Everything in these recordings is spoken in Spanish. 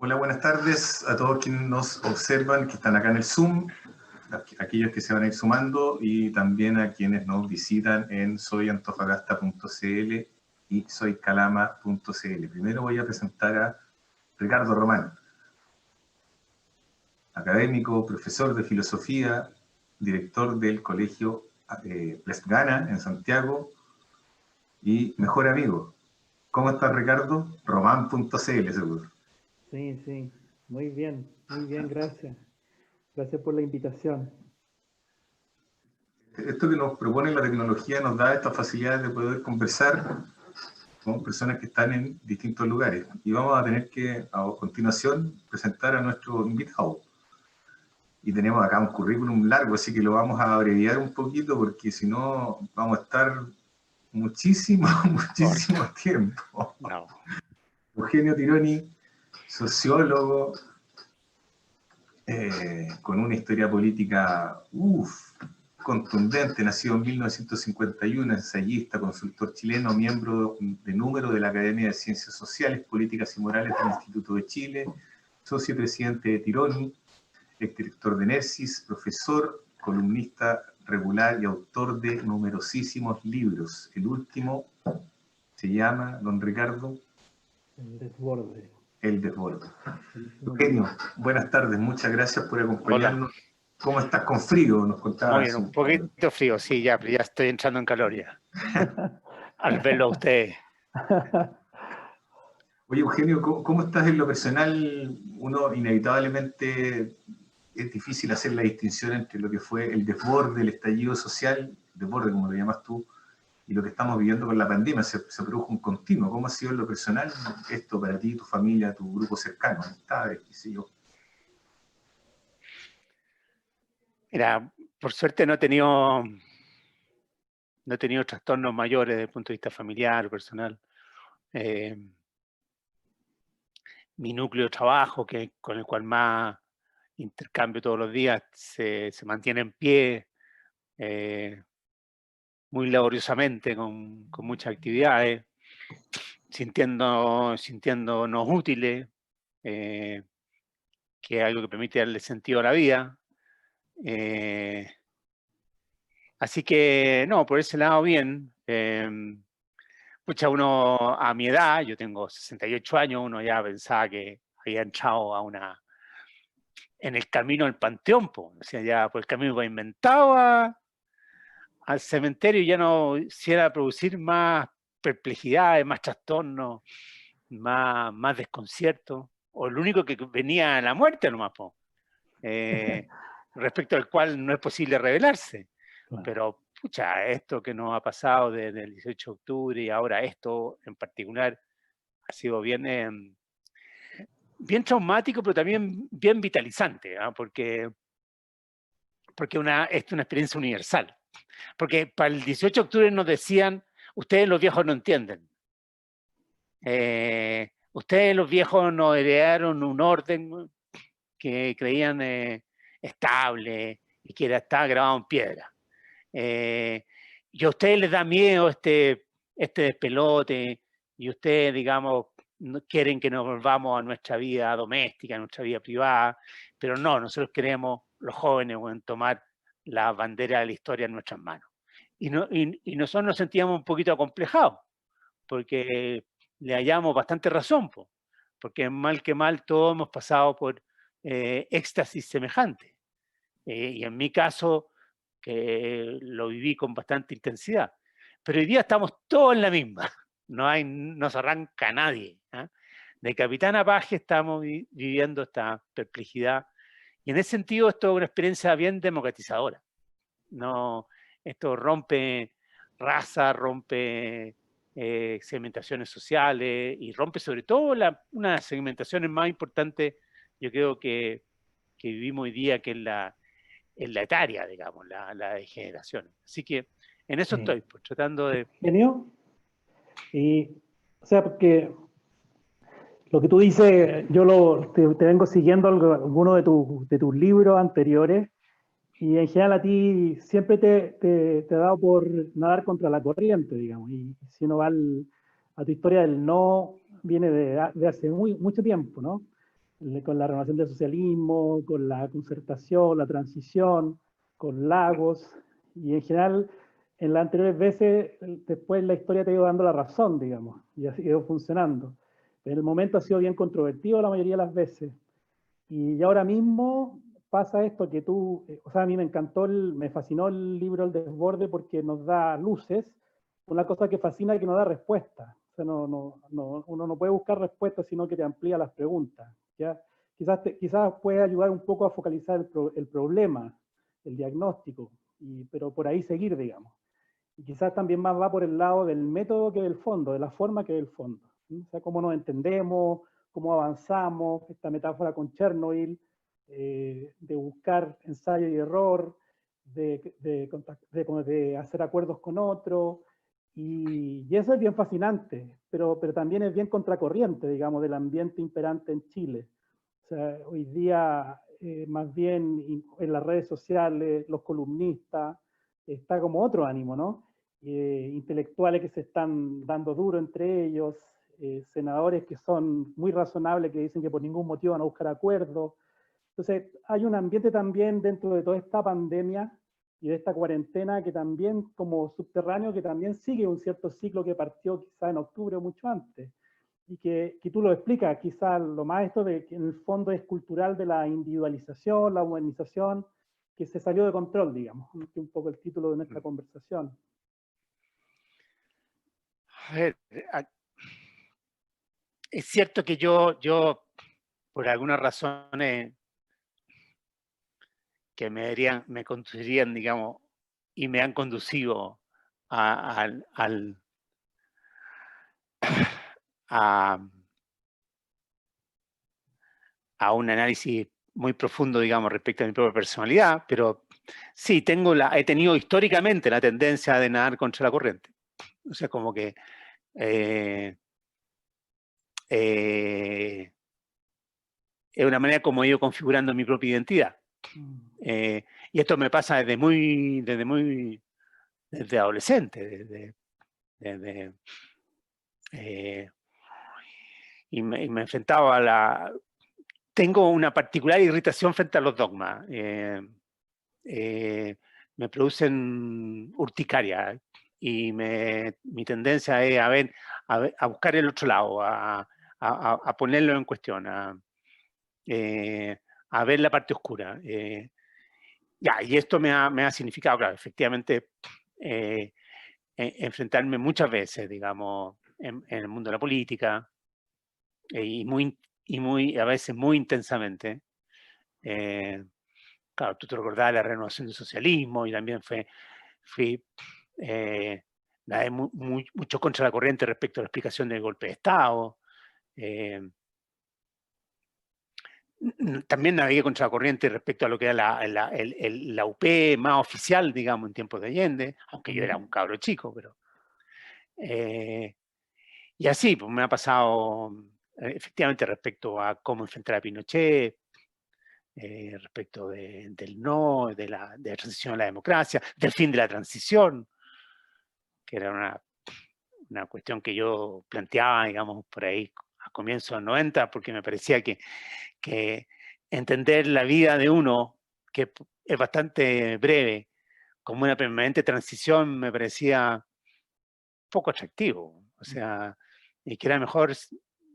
Hola, buenas tardes a todos quienes nos observan, que están acá en el Zoom, aquellos que se van a ir sumando y también a quienes nos visitan en soyantofagasta.cl y soycalama.cl. Primero voy a presentar a Ricardo Román, académico, profesor de filosofía, director del Colegio Plesgana en Santiago y mejor amigo. ¿Cómo estás, Ricardo? Román.cl, seguro. Sí, muy bien, gracias. Gracias por la invitación. Esto que nos propone la tecnología nos da esta facilidad de poder conversar con personas que están en distintos lugares. Y vamos a tener que, a continuación, presentar a nuestro invitado. Y tenemos acá un currículum largo, así que lo vamos a abreviar un poquito, porque si no vamos a estar muchísimo tiempo. No. Eugenio Tironi, sociólogo, con una historia política contundente, nacido en 1951, ensayista, consultor chileno, miembro de número de la Academia de Ciencias Sociales, Políticas y Morales del Instituto de Chile, socio presidente de Tironi, exdirector de Nersis, profesor, columnista regular y autor de numerosísimos libros. El último se llama, don Ricardo, El desborde. El desborde. Eugenio, buenas tardes, muchas gracias por acompañarnos. Hola. ¿Cómo estás con frío? Nos contabas. Muy bien, un poquito frío, sí, ya, pero ya estoy entrando en calor ya. Al verlo a usted. Oye, Eugenio, ¿cómo estás en lo personal? Uno inevitablemente es difícil hacer la distinción entre lo que fue el desborde, el estallido social, desborde como lo llamas tú, y lo que estamos viviendo con la pandemia. Se produjo un continuo. ¿Cómo ha sido en lo personal esto para ti, tu familia, tu grupo cercano, amistades, qué sé yo? Mira, por suerte no he tenido trastornos mayores desde el punto de vista familiar o personal. Mi núcleo de trabajo, con el cual más intercambio todos los días, se mantiene en pie muy laboriosamente, con muchas actividades, sintiéndonos útiles, que es algo que permite darle sentido a la vida. Así que, no, por ese lado bien. Uno a mi edad, yo tengo 68 años, uno ya pensaba que había entrado en el camino del panteón, o sea, ya por el camino pavimentado al cementerio, ya no quisiera producir más perplejidades, más trastornos, más desconcierto, o lo único que venía a la muerte nomás, respecto al cual no es posible revelarse. Claro. Pero, pucha, esto que nos ha pasado desde el 18 de octubre y ahora esto en particular ha sido bien traumático, pero también bien vitalizante, ¿eh? Porque es una experiencia universal. Porque para el 18 de octubre nos decían, ustedes los viejos no entienden. Ustedes los viejos nos heredaron un orden que creían estable y que estaba grabado en piedra. Y a ustedes les da miedo este despelote y ustedes, digamos, no quieren que nos volvamos a nuestra vida doméstica, a nuestra vida privada, pero no, nosotros queremos, los jóvenes, tomar la bandera de la historia en nuestras manos. Y nosotros nos sentíamos un poquito acomplejados, porque le hallamos bastante razón, porque mal que mal todos hemos pasado por éxtasis semejante. Y en mi caso, que lo viví con bastante intensidad. Pero hoy día estamos todos en la misma, no se arranca nadie. ¿Eh? De capitán a paje estamos viviendo esta perplejidad, y en ese sentido esto es una experiencia bien democratizadora. No, esto rompe raza, rompe segmentaciones sociales y rompe sobre todo una de las segmentaciones más importantes, yo creo que vivimos hoy día, que es la etaria, digamos, la de generaciones. Así que en eso estoy, pues, tratando de... Genio. Y, o sea, porque lo que tú dices, yo te vengo siguiendo algunos de tus libros anteriores, y en general a ti siempre te ha dado por nadar contra la corriente, digamos. Y si uno va a tu historia del no, viene de hace mucho tiempo, ¿no? con la renovación del socialismo, con la concertación, la transición, con Lagos, y en general, en las anteriores veces, después la historia te ha ido dando la razón, digamos, y ha ido funcionando. En el momento ha sido bien controvertido la mayoría de las veces. Y ahora mismo pasa esto que tú, o sea, a mí me encantó, me fascinó el libro El Desborde porque nos da luces, una cosa que fascina es que nos da respuestas. O sea, uno no puede buscar respuestas, sino que te amplía las preguntas. ¿Ya? Quizás puede ayudar un poco a focalizar el problema, el diagnóstico, pero por ahí seguir, digamos. Y quizás también más va por el lado del método que del fondo, de la forma que del fondo. ¿Sí? O sea, cómo nos entendemos, cómo avanzamos, esta metáfora con Chernobyl, de buscar ensayo y error, de hacer acuerdos con otros, y eso es bien fascinante, pero también es bien contracorriente, digamos, del ambiente imperante en Chile. O sea, hoy día, más bien en las redes sociales, los columnistas, está como otro ánimo, ¿no? Intelectuales que se están dando duro entre ellos, senadores que son muy razonables, que dicen que por ningún motivo van a buscar acuerdos. Entonces, hay un ambiente también dentro de toda esta pandemia y de esta cuarentena que también, como subterráneo, que también sigue un cierto ciclo que partió quizá en octubre o mucho antes. Y que tú lo explicas, quizá lo más esto de que en el fondo es cultural de la individualización, la humanización, que se salió de control, digamos, que es un poco el título de nuestra conversación. A ver, es cierto que yo por algunas razones que me conducirían, digamos, y me han conducido a, a, a un análisis muy profundo, digamos, respecto a mi propia personalidad, pero sí, he tenido históricamente la tendencia de nadar contra la corriente. O sea, como que es una manera como he ido configurando mi propia identidad. Y esto me pasa desde adolescente, y me enfrentaba tengo una particular irritación frente a los dogmas. Me producen urticaria y mi tendencia es a buscar el otro lado, a ponerlo en cuestión, a ver la parte oscura. Y esto me ha significado, claro, efectivamente, enfrentarme muchas veces, digamos, en el mundo de la política, y a veces muy intensamente. Claro, tú te recordabas la renovación del socialismo, y también fui nadé mucho contra la corriente respecto a la explicación del golpe de Estado. También navegué contra la corriente respecto a lo que era la UP más oficial, digamos, en tiempos de Allende, aunque yo era un cabro chico, pero... y así, pues me ha pasado efectivamente respecto a cómo enfrentar a Pinochet, respecto del no, de la transición a la democracia, del fin de la transición, que era una cuestión que yo planteaba, digamos, por ahí a comienzos de los 90, porque me parecía que entender la vida de uno, que es bastante breve, como una permanente transición, me parecía poco atractivo. O sea, y que era mejor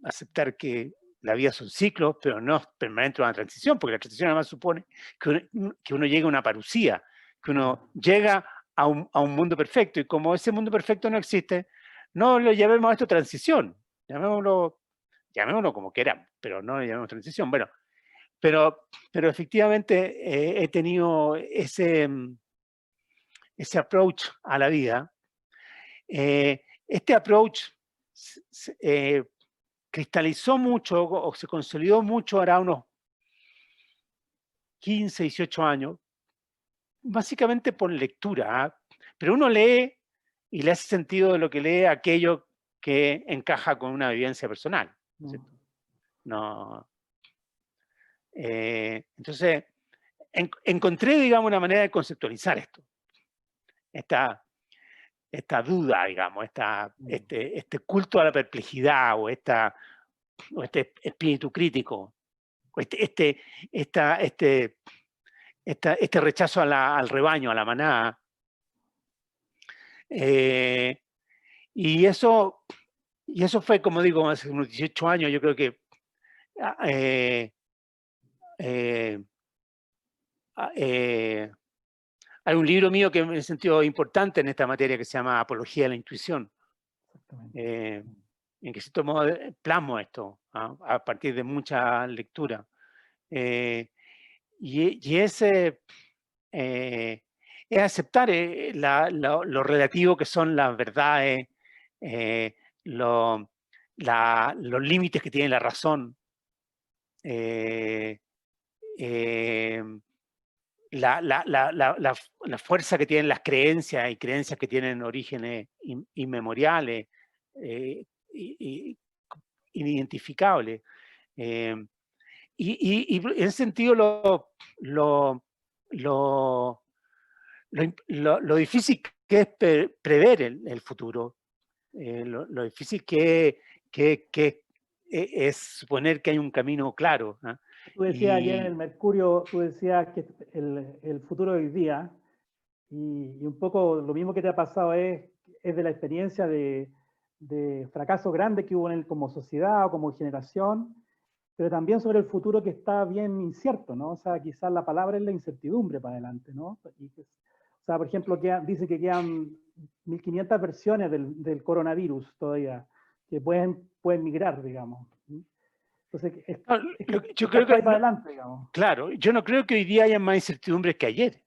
aceptar que la vida son ciclos, pero no permanente una transición, porque la transición además supone que uno llega a una parucía, que uno llega a un mundo perfecto, y como ese mundo perfecto no existe, no lo llamemos a esto transición, llamémoslo como queramos, pero no lo llamemos transición. Bueno, pero efectivamente he tenido ese approach a la vida. Este approach cristalizó mucho o se consolidó mucho ahora unos 15, 18 años, básicamente por lectura, pero uno lee y le hace sentido de lo que lee aquello que encaja con una vivencia personal, ¿cierto? No. Entonces, encontré, digamos, una manera de conceptualizar esto. Esta duda, digamos, este culto a la perplejidad o este espíritu crítico este rechazo al rebaño, a la manada. Y eso fue, como digo, hace unos 18 años, yo creo que hay un libro mío que me he sentido importante en esta materia que se llama Apología de la Intuición, en que cierto modo plasmo esto a partir de mucha lectura. Y es aceptar lo relativo que son las verdades, los límites que tiene la razón, la fuerza que tienen las creencias y creencias que tienen orígenes inmemoriales, inidentificables. Y en ese sentido lo difícil que es prever el futuro, lo difícil que es suponer que hay un camino claro. Tú decías ayer en el Mercurio, tú decías que el futuro de hoy día, y un poco lo mismo que te ha pasado es de la experiencia de fracaso grande que hubo como sociedad o como generación, pero también sobre el futuro que está bien incierto, ¿no? O sea, quizás la palabra es la incertidumbre para adelante, ¿no? O sea, por ejemplo, dice que quedan 1500 versiones del coronavirus todavía, que pueden migrar, digamos. Entonces, yo creo que, para adelante, digamos. Claro, yo no creo que hoy día haya más incertidumbre que ayer.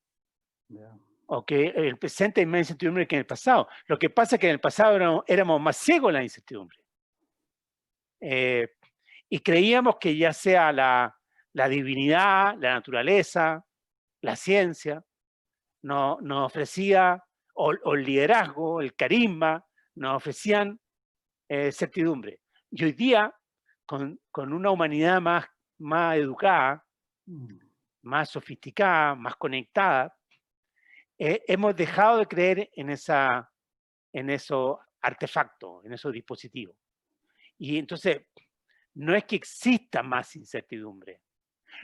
Yeah. O que el presente hay más incertidumbre que en el pasado. Lo que pasa es que en el pasado éramos más ciegos a la incertidumbre. Y creíamos que ya sea la divinidad, la naturaleza, la ciencia, nos ofrecía, o el liderazgo, el carisma, nos ofrecían certidumbre. Y hoy día, con una humanidad más educada, más sofisticada, más conectada, hemos dejado de creer en esos artefactos, en esos dispositivos. Y entonces, no es que exista más incertidumbre.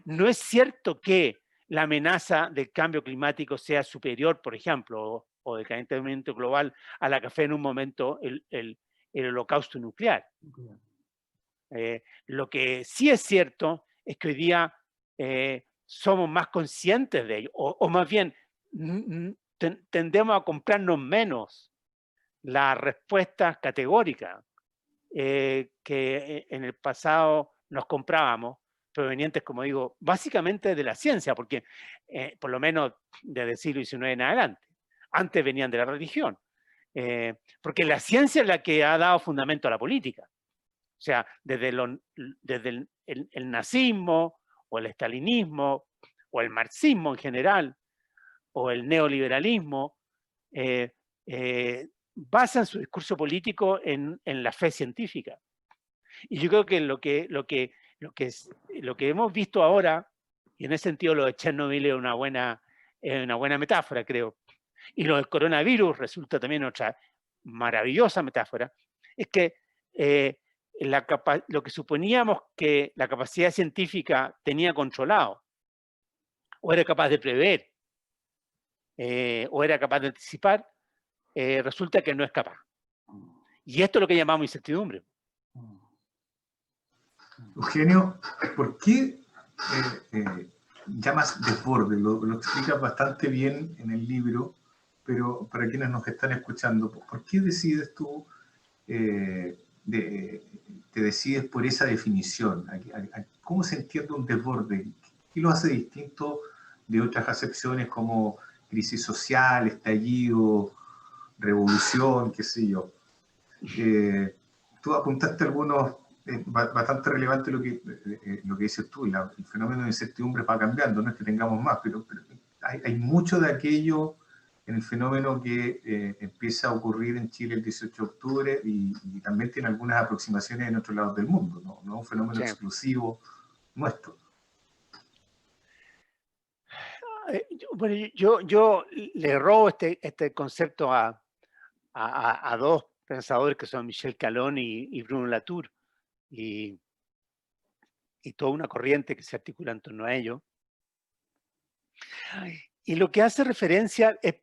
No es cierto que la amenaza del cambio climático sea superior, por ejemplo, o del calentamiento global a la que fue en un momento el holocausto nuclear. Lo que sí es cierto es que hoy día somos más conscientes de ello, o más bien tendemos a comprarnos menos las respuestas categóricas que en el pasado nos comprábamos, provenientes, como digo, básicamente de la ciencia, porque por lo menos desde el siglo XIX en adelante, antes venían de la religión, porque la ciencia es la que ha dado fundamento a la política. O sea, desde el nazismo, o el estalinismo, o el marxismo en general, o el neoliberalismo, basan su discurso político en la fe científica. Y yo creo que lo que hemos visto ahora, y en ese sentido lo de Chernobyl es una buena metáfora, creo, y lo del coronavirus resulta también otra maravillosa metáfora, es que lo que suponíamos que la capacidad científica tenía controlado, o era capaz de prever, o era capaz de anticipar, resulta que no es capaz. Y esto es lo que llamamos incertidumbre. Eugenio, ¿por qué llamas desborde? Lo explicas bastante bien en el libro, pero para quienes nos están escuchando, ¿por qué decides tú, te decides por esa definición? ¿Cómo se entiende un desborde? ¿Qué lo hace distinto de otras acepciones como crisis social, estallido, revolución, qué sé yo? Tú apuntaste algunos, bastante relevante lo que dices tú, el fenómeno de incertidumbre va cambiando, no es que tengamos más, pero hay mucho de aquello en el fenómeno que empieza a ocurrir en Chile el 18 de octubre y también tiene algunas aproximaciones en otros lados del mundo, no es un fenómeno exclusivo nuestro. Bueno, yo le robo este concepto a dos pensadores que son Michel Calón y Bruno Latour. Y y toda una corriente que se articula en torno a ello. Y lo que hace referencia es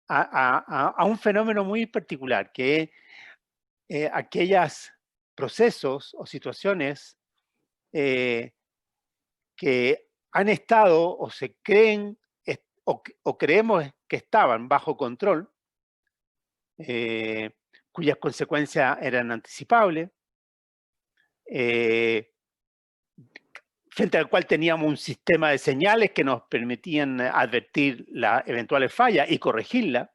a un fenómeno muy particular, que es aquellos procesos o situaciones que han estado o se creen o creemos que estaban bajo control, cuyas consecuencias eran anticipables, frente al cual teníamos un sistema de señales que nos permitían advertir las eventuales fallas y corregirlas,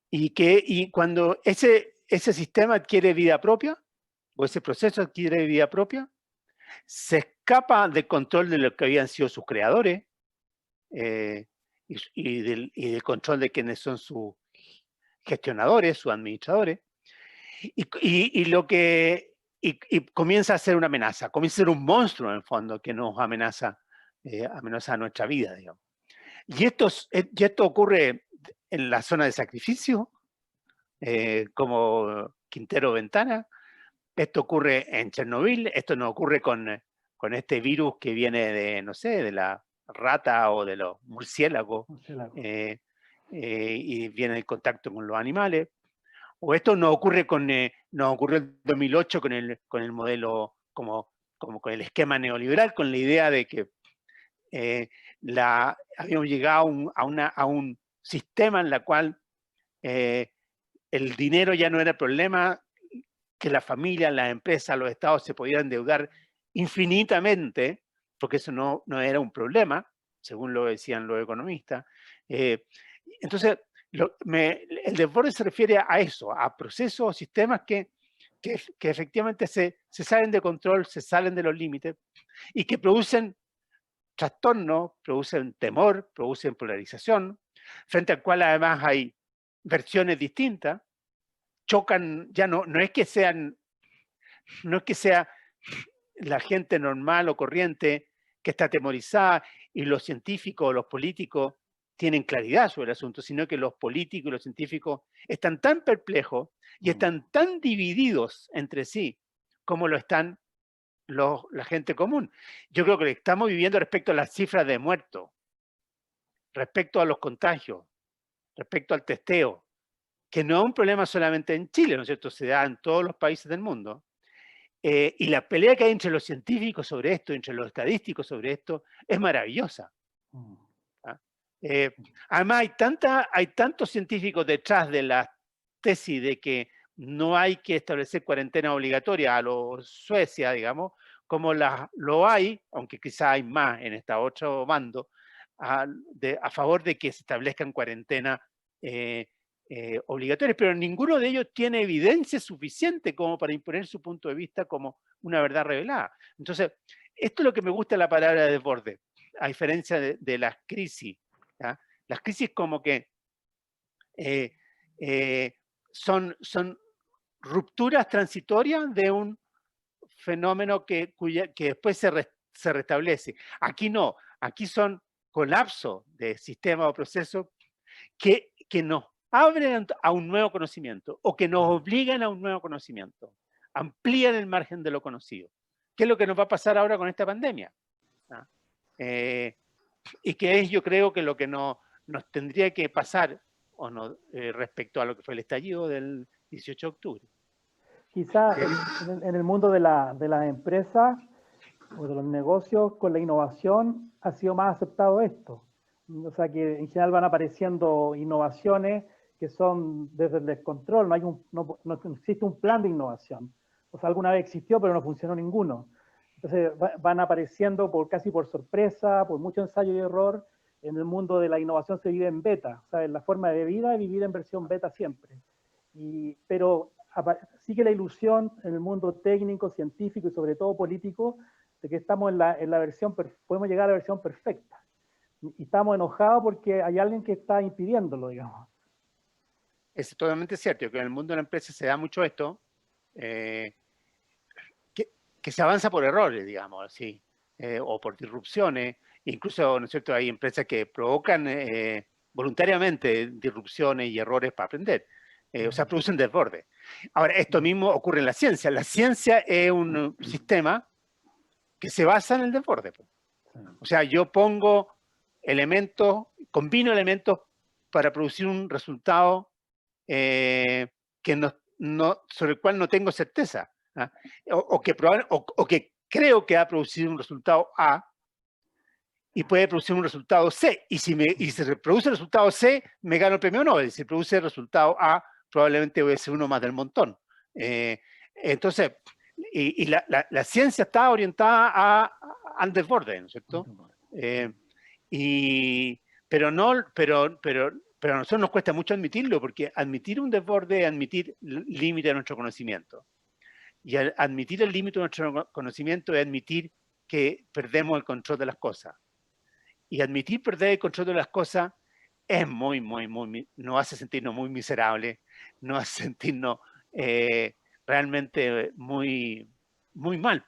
y cuando ese sistema adquiere vida propia, o ese proceso adquiere vida propia, se escapa del control de lo que habían sido sus creadores, y del control de quienes son sus gestionadores, sus administradores, y comienza a ser una amenaza, comienza a ser un monstruo en el fondo que nos amenaza a nuestra vida, digamos. Y esto ocurre en la zona de sacrificio, como Quintero Ventana, esto ocurre en Chernobyl, esto no ocurre con este virus que viene de, no sé, de la rata o de los murciélagos, y viene en contacto con los animales. O esto no ocurre no ocurrió en 2008 con el modelo, como con el esquema neoliberal, con la idea de que habíamos llegado a un sistema en el cual el dinero ya no era el problema, que las familias, las empresas, los estados se podían endeudar infinitamente, porque eso no era un problema, según lo decían los economistas. Entonces, el desborde se refiere a eso, a procesos o sistemas que efectivamente se salen de control, se salen de los límites y que producen trastorno, producen temor, producen polarización, frente al cual además hay versiones distintas, chocan, ya no es que sea la gente normal o corriente que está atemorizada y los científicos o los políticos tienen claridad sobre el asunto, sino que los políticos y los científicos están tan perplejos y están tan divididos entre sí como lo están la gente común. Yo creo que lo que estamos viviendo respecto a las cifras de muertos, respecto a los contagios, respecto al testeo, que no es un problema solamente en Chile, ¿no es cierto? Se da en todos los países del mundo. Y la pelea que hay entre los científicos sobre esto, entre los estadísticos sobre esto, es maravillosa. Además, hay tantos científicos detrás de la tesis de que no hay que establecer cuarentena obligatoria a Suecia, digamos, como lo hay, aunque quizá hay más en este otro bando, a favor de que se establezcan cuarentenas obligatorias, pero ninguno de ellos tiene evidencia suficiente como para imponer su punto de vista como una verdad revelada. Entonces, esto es lo que me gusta de la palabra desborde, a diferencia de las crisis. ¿Ya? Las crisis como que son rupturas transitorias de un fenómeno que después se restablece. Aquí no, aquí son colapsos de sistemas o procesos que nos abren a un nuevo conocimiento o que nos obligan a un nuevo conocimiento, amplían el margen de lo conocido. ¿Qué es lo que nos va a pasar ahora con esta pandemia? ¿Ah? Y que es, yo creo, que lo que nos tendría que pasar o no, respecto a lo que fue el estallido del 18 de octubre. Quizá en el mundo de las empresas o de los negocios, con la innovación ha sido más aceptado esto. O sea que en general van apareciendo innovaciones que son desde el descontrol, no existe un plan de innovación. O sea, alguna vez existió, pero no funcionó ninguno. Entonces van apareciendo casi por sorpresa, por mucho ensayo y error. En el mundo de la innovación se vive en beta, o sea, la forma de vida es vivir en versión beta siempre. Pero sigue la ilusión en el mundo técnico, científico y sobre todo político de que estamos en la versión, podemos llegar a la versión perfecta. Y estamos enojados porque hay alguien que está impidiéndolo, digamos. Es totalmente cierto que en el mundo de la empresa se da mucho esto, que se avanza por errores, digamos, ¿sí? O por disrupciones. Incluso, ¿no es cierto?, hay empresas que provocan voluntariamente disrupciones y errores para aprender. o sea, produce un desborde. Ahora, esto mismo ocurre en la ciencia. La ciencia es un sistema que se basa en el desborde. O sea, yo pongo elementos, combino elementos para producir un resultado sobre el cual no tengo certeza, ¿ah? O que creo que va a producir un resultado A y puede producir un resultado C. Y si se produce el resultado C, me gano el premio Nobel. Si produce el resultado A, probablemente voy a ser uno más del montón. Entonces, la ciencia está orientada al desborde, ¿no es cierto? Pero a nosotros nos cuesta mucho admitirlo, porque admitir un desborde es admitir el límite de nuestro conocimiento. Y admitir el límite de nuestro conocimiento es admitir que perdemos el control de las cosas. Y admitir perder el control de las cosas es nos hace sentirnos muy miserables, nos hace sentirnos realmente muy mal.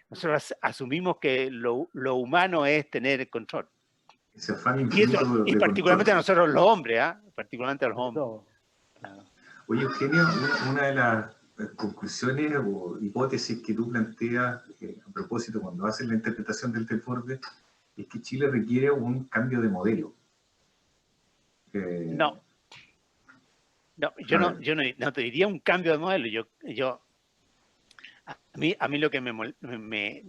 Nosotros asumimos que lo humano es tener el control. Ese afán infinito Y particularmente a nosotros los hombres, particularmente a los hombres. Oye, Eugenio, una de las conclusiones o hipótesis que tú planteas a propósito cuando haces la interpretación del desborde es que Chile requiere un cambio de modelo. No, yo no te diría un cambio de modelo. A mí lo que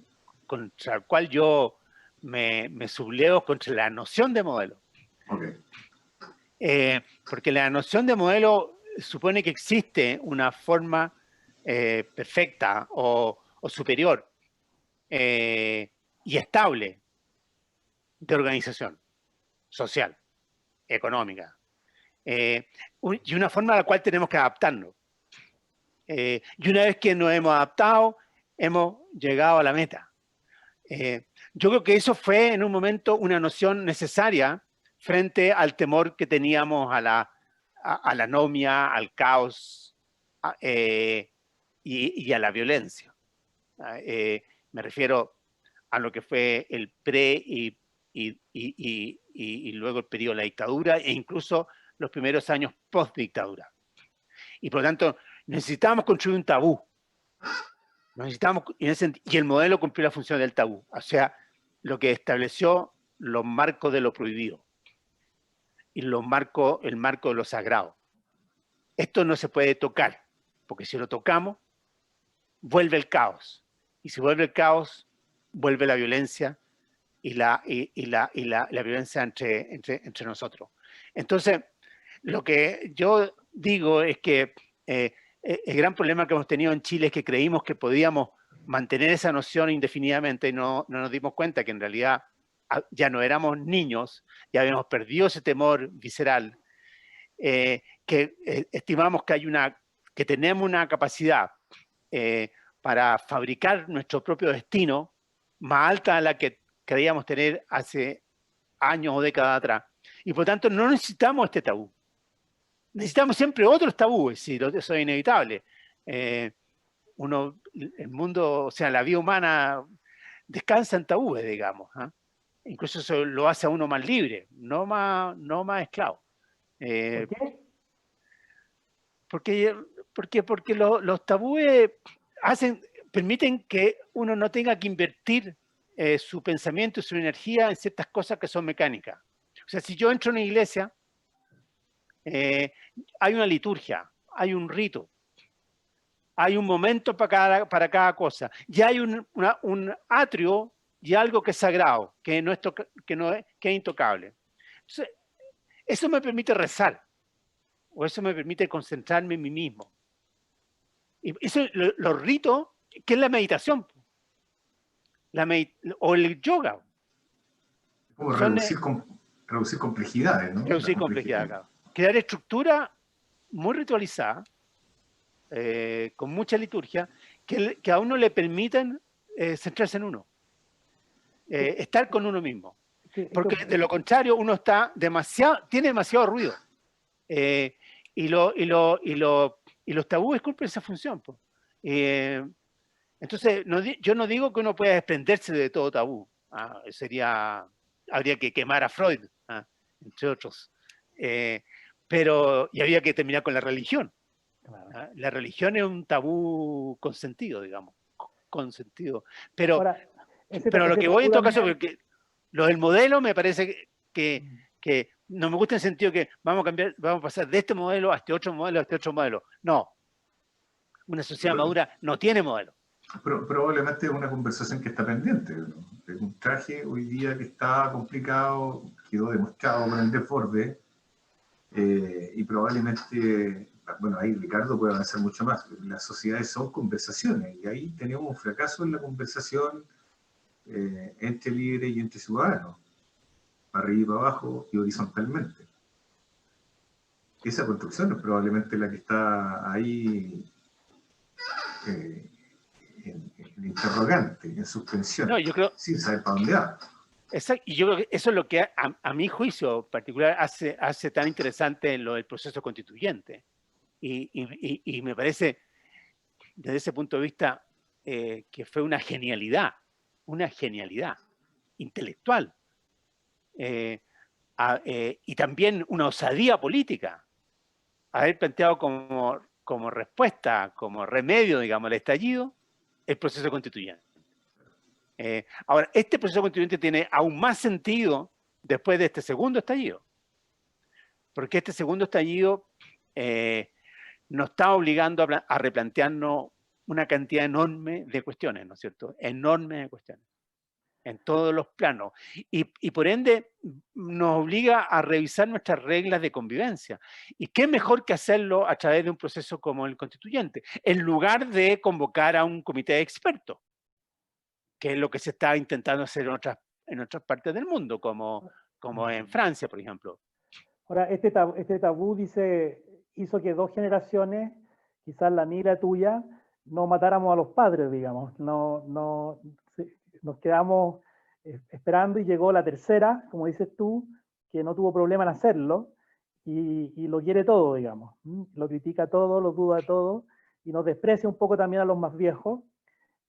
contra el cual yo me sublevo contra la noción de modelo. Okay. Porque la noción de modelo supone que existe una forma perfecta o superior y estable de organización social, económica, y una forma a la cual tenemos que adaptarnos. Y una vez que nos hemos adaptado, hemos llegado a la meta. Yo creo que eso fue en un momento una noción necesaria frente al temor que teníamos a la anomia, al caos y a la violencia. Me refiero a lo que fue el pre y luego el periodo de la dictadura e incluso los primeros años post-dictadura. Y por lo tanto, necesitábamos construir un tabú. Y el modelo cumplió la función del tabú. O sea, lo que estableció los marcos de lo prohibido y el marco de lo sagrado. Esto no se puede tocar, porque si lo tocamos, vuelve el caos. Y si vuelve el caos, vuelve la violencia y la violencia entre nosotros. Entonces, lo que yo digo es que el gran problema que hemos tenido en Chile es que creímos que podíamos mantener esa noción indefinidamente y no nos dimos cuenta que en realidad ya no éramos niños, ya habíamos perdido ese temor visceral, que estimamos que tenemos una capacidad para fabricar nuestro propio destino más alta de la que creíamos tener hace años o décadas atrás. Y por tanto no necesitamos este tabú. Necesitamos siempre otros tabúes, sí, eso es inevitable. El mundo, o sea, la vida humana descansa en tabúes, digamos. Incluso eso lo hace a uno más libre, no más esclavo. ¿Por qué? Porque los tabúes permiten que uno no tenga que invertir su pensamiento y su energía en ciertas cosas que son mecánicas. O sea, si yo entro en una iglesia, hay una liturgia, hay un rito, hay un momento para cada cosa, y hay un atrio y algo que es sagrado, que es intocable. Entonces, eso me permite rezar, o eso me permite concentrarme en mí mismo. Y eso, los ritos, que es la meditación, o el yoga. Como reducir complejidades, ¿no? Reducir complejidad, claro. Crear estructura muy ritualizada, con mucha liturgia, que a uno le permiten centrarse en uno, estar con uno mismo. Porque de lo contrario uno tiene demasiado ruido. Y los tabúes cumplen esa función. Entonces, yo no digo que uno pueda desprenderse de todo tabú. Habría que quemar a Freud, entre otros. y había que terminar con la religión. Claro. La religión es un tabú consentido, digamos, consentido. Pero, Ahora, pero lo ese que voy en tabú todo caso, también, porque lo del modelo me parece que no me gusta en el sentido que vamos a cambiar, vamos a pasar de este modelo a este otro modelo, a este otro modelo. No, una sociedad madura no tiene modelo. Probablemente es una conversación que está pendiente, ¿no? Es un traje hoy día que está complicado, quedó demostrado con el desborde, y probablemente, bueno, ahí Ricardo puede avanzar mucho más. Las sociedades son conversaciones, y ahí tenemos un fracaso en la conversación entre líderes y entre ciudadanos, para arriba y para abajo y horizontalmente. Esa construcción es probablemente la que está ahí eh, en interrogante, en suspensión, No, yo creo, sin saber para dónde va. y yo creo que eso es lo que a mi juicio particular hace tan interesante lo del proceso constituyente. Y me parece, desde ese punto de vista, que fue una genialidad intelectual, y también una osadía política, haber planteado como respuesta, como remedio, digamos, al estallido, el proceso constituyente. Ahora, este proceso constituyente tiene aún más sentido después de este segundo estallido, porque este segundo estallido nos está obligando a replantearnos una cantidad enorme de cuestiones, ¿no es cierto? Enorme de cuestiones, en todos los planos. Y por ende nos obliga a revisar nuestras reglas de convivencia. ¿Y qué mejor que hacerlo a través de un proceso como el constituyente? En lugar de convocar a un comité de expertos, que es lo que se está intentando hacer en otras partes del mundo, como en Francia, por ejemplo. ahora, este tabú hizo que dos generaciones, quizás la mía y la tuya, no matáramos a los padres, digamos. Nos quedamos esperando y llegó la tercera, como dices tú, que no tuvo problema en hacerlo y lo quiere todo, digamos. Lo critica todo, lo duda todo y nos desprecia un poco también a los más viejos.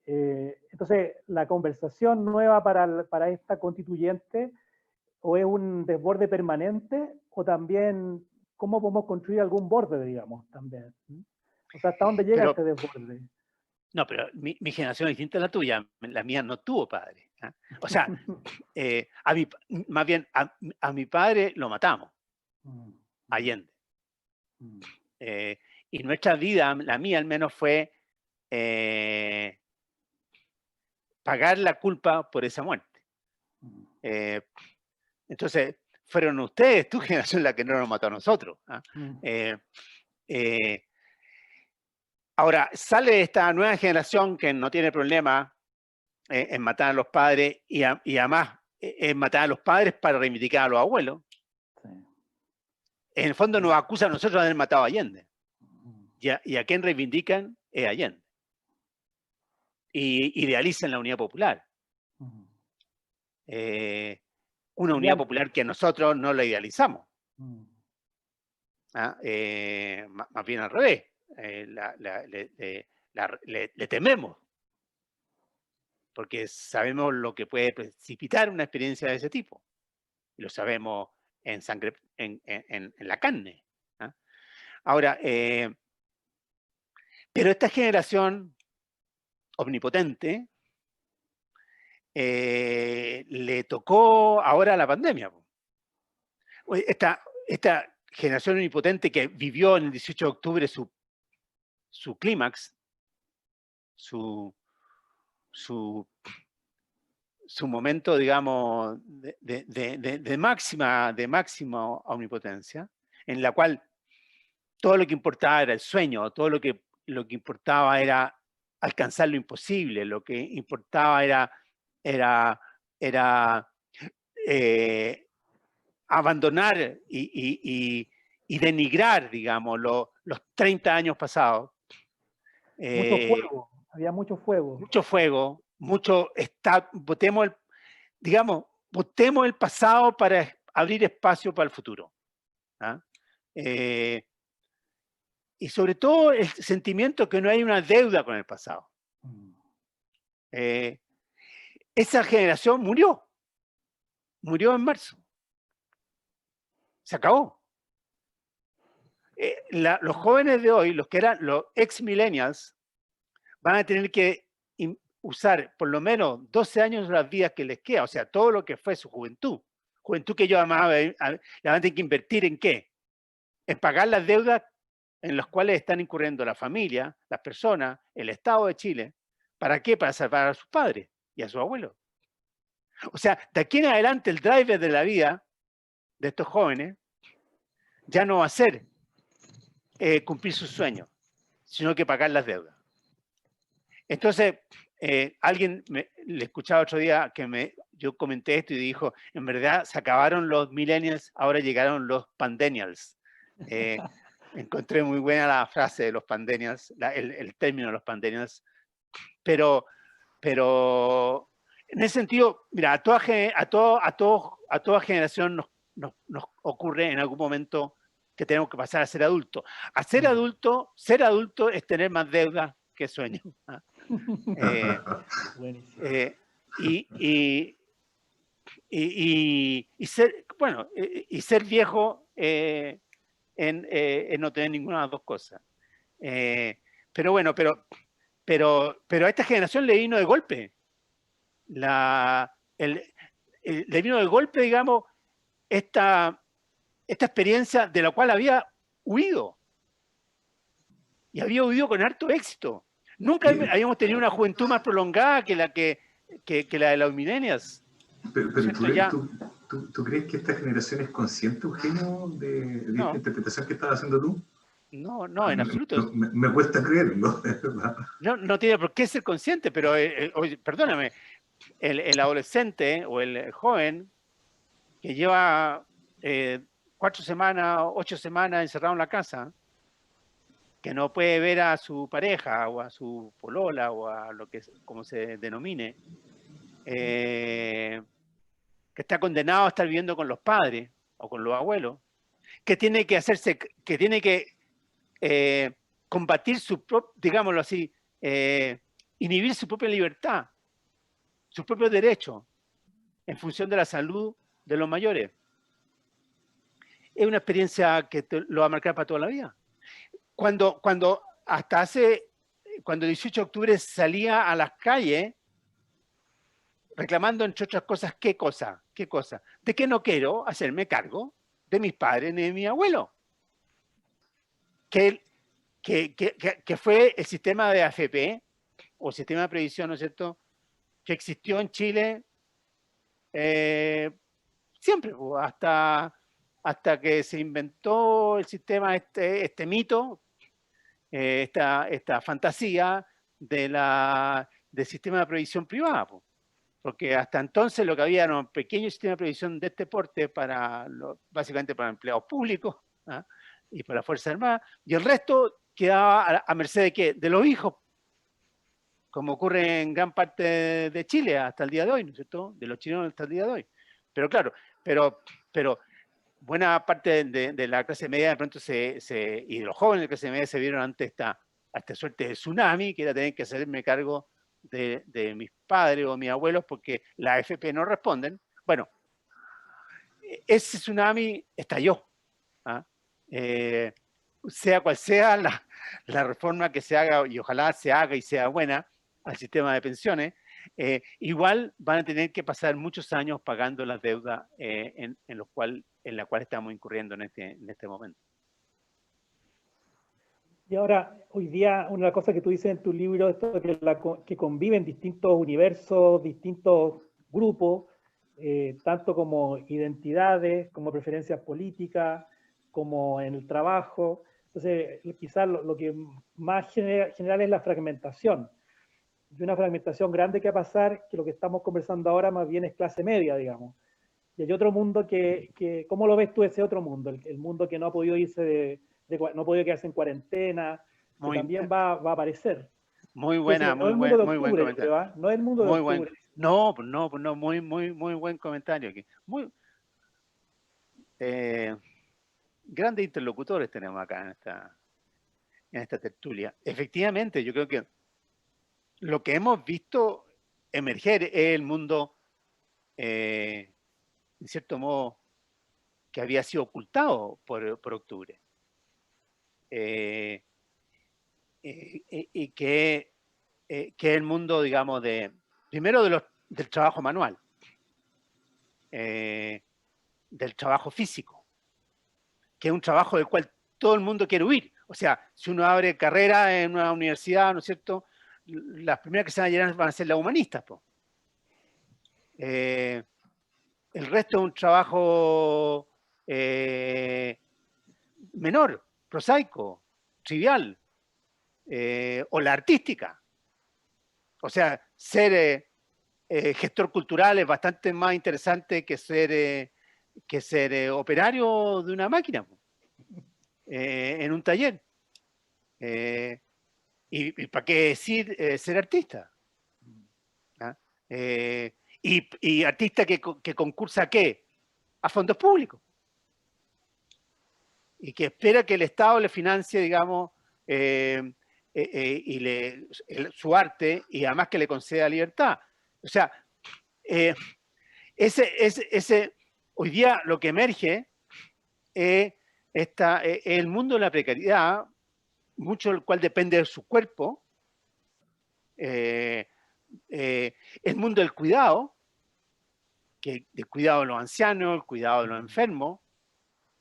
Entonces, la conversación nueva para esta constituyente o es un desborde permanente o también cómo podemos construir algún borde, digamos, también. O sea, ¿hasta dónde llega Pero, este desborde? no, pero mi generación es distinta a la tuya. La mía no tuvo padre. ¿Ah? O sea, más bien, a mi padre lo matamos, Allende. Y nuestra vida, la mía al menos, fue pagar la culpa por esa muerte. Entonces, fueron ustedes, tu generación, la que no nos mató a nosotros. ¿Ah? Ahora, sale esta nueva generación que no tiene problema en matar a los padres y además en matar a los padres para reivindicar a los abuelos. Sí. En el fondo nos acusan a nosotros de haber matado a Allende. Y a quien reivindican es Allende. Y idealizan la unidad popular. Una unidad popular que nosotros no la idealizamos. ¿Ah? Más bien al revés. Le tememos. Porque sabemos lo que puede precipitar una experiencia de ese tipo. Y lo sabemos en sangre, en la carne. ¿Ah? Ahora, pero esta generación omnipotente le tocó ahora la pandemia. Esta generación omnipotente que vivió en el 18 de octubre su clímax, su momento, digamos, de máxima omnipotencia, en la cual todo lo que importaba era el sueño, todo lo que importaba era alcanzar lo imposible, lo que importaba era abandonar y denigrar, digamos, los 30 años pasados. Mucho fuego, había mucho fuego. Mucho fuego, botemos el pasado para abrir espacio para el futuro. ¿Ah? Y sobre todo el sentimiento que no hay una deuda con el pasado. Esa generación murió en marzo. Se acabó. los jóvenes de hoy, los que eran los ex-millennials, van a tener que usar por lo menos 12 años de las vidas que les queda, o sea, todo lo que fue su juventud. Juventud que ellos además la van a tener que invertir ¿en qué? En pagar las deudas en las cuales están incurriendo la familia, las personas, el Estado de Chile. ¿Para qué? Para salvar a sus padres y a sus abuelos. O sea, de aquí en adelante el driver de la vida de estos jóvenes ya no va a ser cumplir sus sueños, sino que pagar las deudas. Entonces, alguien le escuchaba otro día que yo comenté esto y dijo, en verdad se acabaron los millennials, ahora llegaron los pandenials. Encontré muy buena la frase de los pandenials, el término de los pandenials, pero en ese sentido, mira, a toda generación nos ocurre en algún momento que tenemos que pasar a ser adultos. Ser adulto es tener más deuda que sueños. Y ser viejo en no tener ninguna de las dos cosas. Pero bueno, pero a esta generación le vino de golpe. Le vino de golpe, digamos, esta experiencia de la cual había huido. Y había huido con harto éxito. Nunca habíamos tenido una juventud más prolongada que la de los millennials. Pero ¿tú crees que esta generación es consciente, Eugenio, de esta interpretación que estás haciendo tú? No, en absoluto. Me cuesta creerlo, de verdad. No tiene por qué ser consciente, pero perdóname, el adolescente o el joven que lleva 4 semanas, 8 semanas encerrado en la casa, que no puede ver a su pareja o a su polola o a lo que como se denomine, que está condenado a estar viviendo con los padres o con los abuelos, que tiene que combatir digámoslo así, inhibir su propia libertad, sus propios derechos, en función de la salud de los mayores. Es una experiencia que lo va a marcar para toda la vida. Cuando el 18 de octubre salía a las calles reclamando, entre otras cosas, ¿qué cosa? De que no quiero hacerme cargo de mis padres ni de mi abuelo. Que fue el sistema de AFP, o sistema de previsión, ¿no es cierto?, que existió en Chile siempre, hasta que se inventó el sistema, este mito, esta fantasía del sistema de previsión privada. Porque hasta entonces lo que había era un pequeño sistema de previsión de este porte básicamente para empleados públicos, ¿ah?, y para la Fuerza Armada, y el resto quedaba a merced de ¿qué? De los hijos, como ocurre en gran parte de Chile hasta el día de hoy, ¿no es cierto? De los chilenos hasta el día de hoy. Pero claro, pero buena parte de la clase media de pronto y de los jóvenes de la clase media se vieron ante esta suerte de tsunami, que era tener que hacerme cargo de mis padres o mis abuelos porque la AFP no responden. Bueno, ese tsunami estalló. ¿Ah? Sea cual sea la reforma que se haga, y ojalá se haga y sea buena, al sistema de pensiones, igual van a tener que pasar muchos años pagando las deudas en la cual estamos incurriendo en este momento. Y ahora, hoy día, una cosa que tú dices en tu libro, esto de que conviven distintos universos, distintos grupos, tanto como identidades, como preferencias políticas, como en el trabajo. Entonces, quizás lo que más general es la fragmentación. Y una fragmentación grande que va a pasar, que lo que estamos conversando ahora más bien es clase media, digamos. Y hay otro mundo ¿cómo lo ves tú ese otro mundo? El mundo que no ha podido irse no ha podido quedarse en cuarentena, que también va a aparecer. Muy buena, entonces, muy buen comentario. No es el mundo de octubre. No, muy buen comentario aquí. Grandes interlocutores tenemos acá en esta tertulia. Efectivamente, yo creo que lo que hemos visto emerger es el mundo, en cierto modo, que había sido ocultado por octubre. y que es el mundo, digamos, primero del trabajo manual, del trabajo físico, que es un trabajo del cual todo el mundo quiere huir. O sea, si uno abre carrera en una universidad, ¿no es cierto?, las primeras que se van a llenar van a ser las humanistas, po. El resto es un trabajo menor, prosaico, trivial, o la artística. O sea, ser gestor cultural es bastante más interesante que ser operario de una máquina en un taller. Y para qué decir ser artista. ¿Ah? Y artista que concursa ¿a qué? A fondos públicos. Y que espera que el Estado le financie, digamos, su arte y además que le conceda libertad. O sea, hoy día lo que emerge es el mundo de la precariedad, mucho del cual depende de su cuerpo, el mundo del cuidado, el cuidado de los ancianos, el cuidado de los enfermos,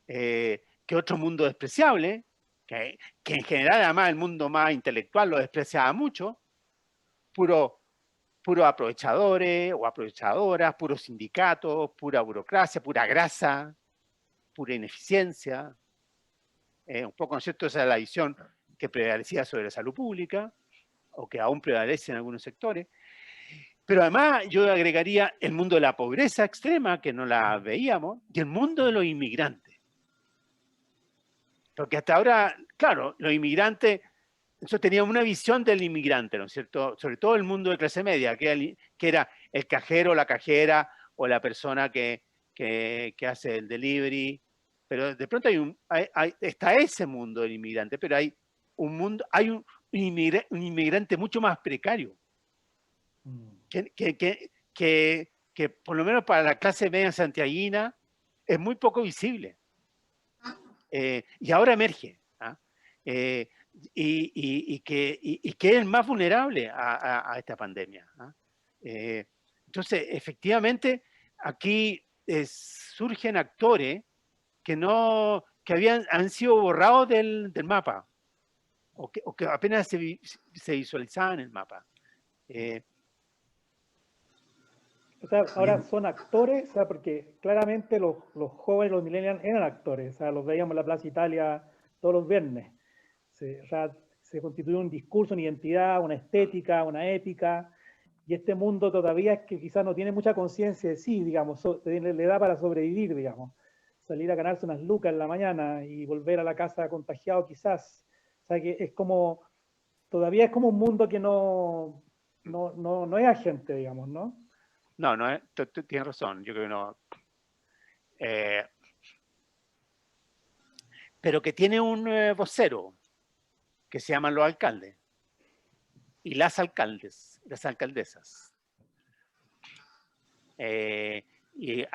que otro mundo despreciable, que en general además el mundo más intelectual lo despreciaba mucho, puros aprovechadores o aprovechadoras, puros sindicatos, pura burocracia, pura grasa, pura ineficiencia. Un poco, ¿no es cierto?, esa es la visión que prevalecía sobre la salud pública, o que aún prevalece en algunos sectores. Pero además yo agregaría el mundo de la pobreza extrema, que no la veíamos, y el mundo de los inmigrantes. Porque hasta ahora, claro, los inmigrantes, nosotros teníamos una visión del inmigrante, ¿no es cierto? Sobre todo el mundo de clase media, que era el cajero, la cajera, o la persona que hace el delivery. Pero de pronto está ese mundo del inmigrante, pero hay un inmigrante mucho más precario, que por lo menos para la clase media santiaguina es muy poco visible. Y ahora emerge, ¿ah? Y que es el más vulnerable a esta pandemia, ¿ah? Entonces, efectivamente, aquí surgen actores que han sido borrados del mapa, o que apenas se visualizaban en el mapa. O sea, ahora son actores, o sea, porque claramente los jóvenes, los millennials eran actores, o sea, los veíamos en la Plaza Italia todos los viernes. O sea, se constituye un discurso, una identidad, una estética, una ética, y este mundo todavía es que quizás no tiene mucha conciencia de sí, digamos, le da para sobrevivir, digamos. Salir a ganarse unas lucas en la mañana y volver a la casa contagiado quizás. O sea, que es como, todavía es como un mundo que no es agente, digamos, ¿no? No, tienes razón, yo creo que no. Pero que tiene un vocero, que se llaman los alcaldes, y las alcaldesas. Y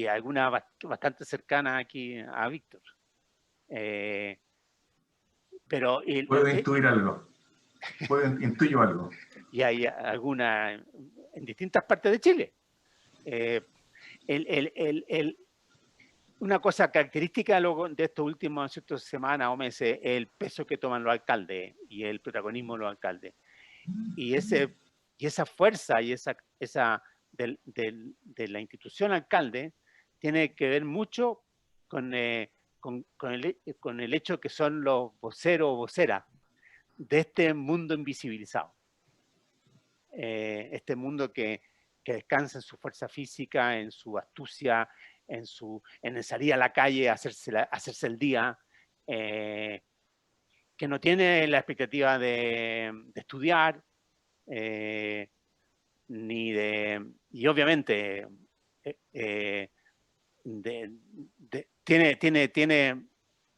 alguna bastante cercana aquí a Víctor. Puedo intuir algo. Intuyo algo. Y hay alguna en distintas partes de Chile. Una cosa característica de estos últimos semanas o meses es el peso que toman los alcaldes y el protagonismo de los alcaldes. Y esa fuerza y esa de la institución alcalde tiene que ver mucho con el hecho que son los voceros o voceras de este mundo invisibilizado. Este mundo que descansa en su fuerza física, en su astucia, en el salir a la calle a hacerse el día, que no tiene la expectativa de estudiar, y obviamente tiene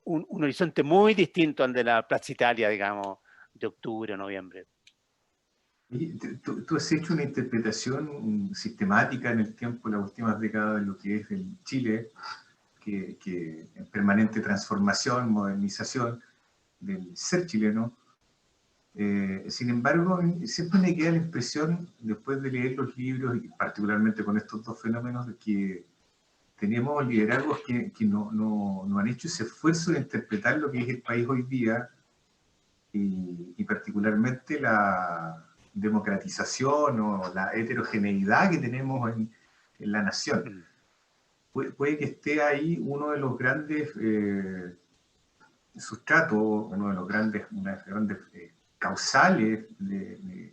un horizonte muy distinto al de la Plaza Italia, digamos, de octubre o noviembre. Tú has hecho una interpretación sistemática en el tiempo, en las últimas décadas, de lo que es el Chile, que en permanente transformación, modernización, del ser chileno. Sin embargo, siempre me queda la impresión, después de leer los libros, y particularmente con estos dos fenómenos, de que tenemos liderazgos que no han hecho ese esfuerzo de interpretar lo que es el país hoy día, y particularmente la democratización o la heterogeneidad que tenemos en la nación. Puede que esté ahí uno de los grandes sustratos, uno de los grandes, una de las grandes causales de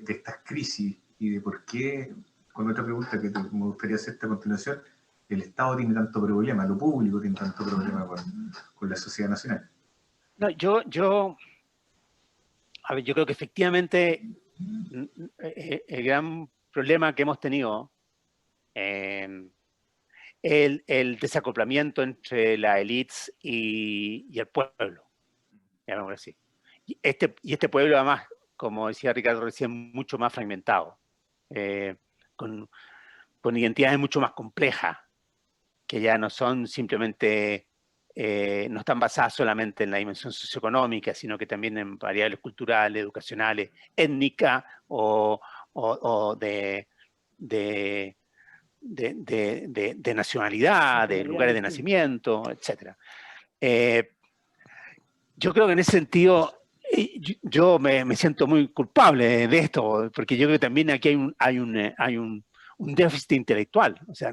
estas crisis, y de por qué, con otra pregunta que me gustaría hacerte a continuación, el Estado tiene tanto problema, lo público tiene tanto problema con la sociedad nacional. No, a ver, yo creo que efectivamente el gran problema que hemos tenido el desacoplamiento entre las élites y el pueblo, llamémoslo así. Y este pueblo, además, como decía Ricardo recién, mucho más fragmentado, con identidades mucho más complejas, que ya no son simplemente, no están basadas solamente en la dimensión socioeconómica, sino que también en variables culturales, educacionales, étnicas o de nacionalidad, de lugares de nacimiento, etc. Yo creo que en ese sentido yo me siento muy culpable de esto, porque yo creo que también aquí hay un déficit intelectual. O sea,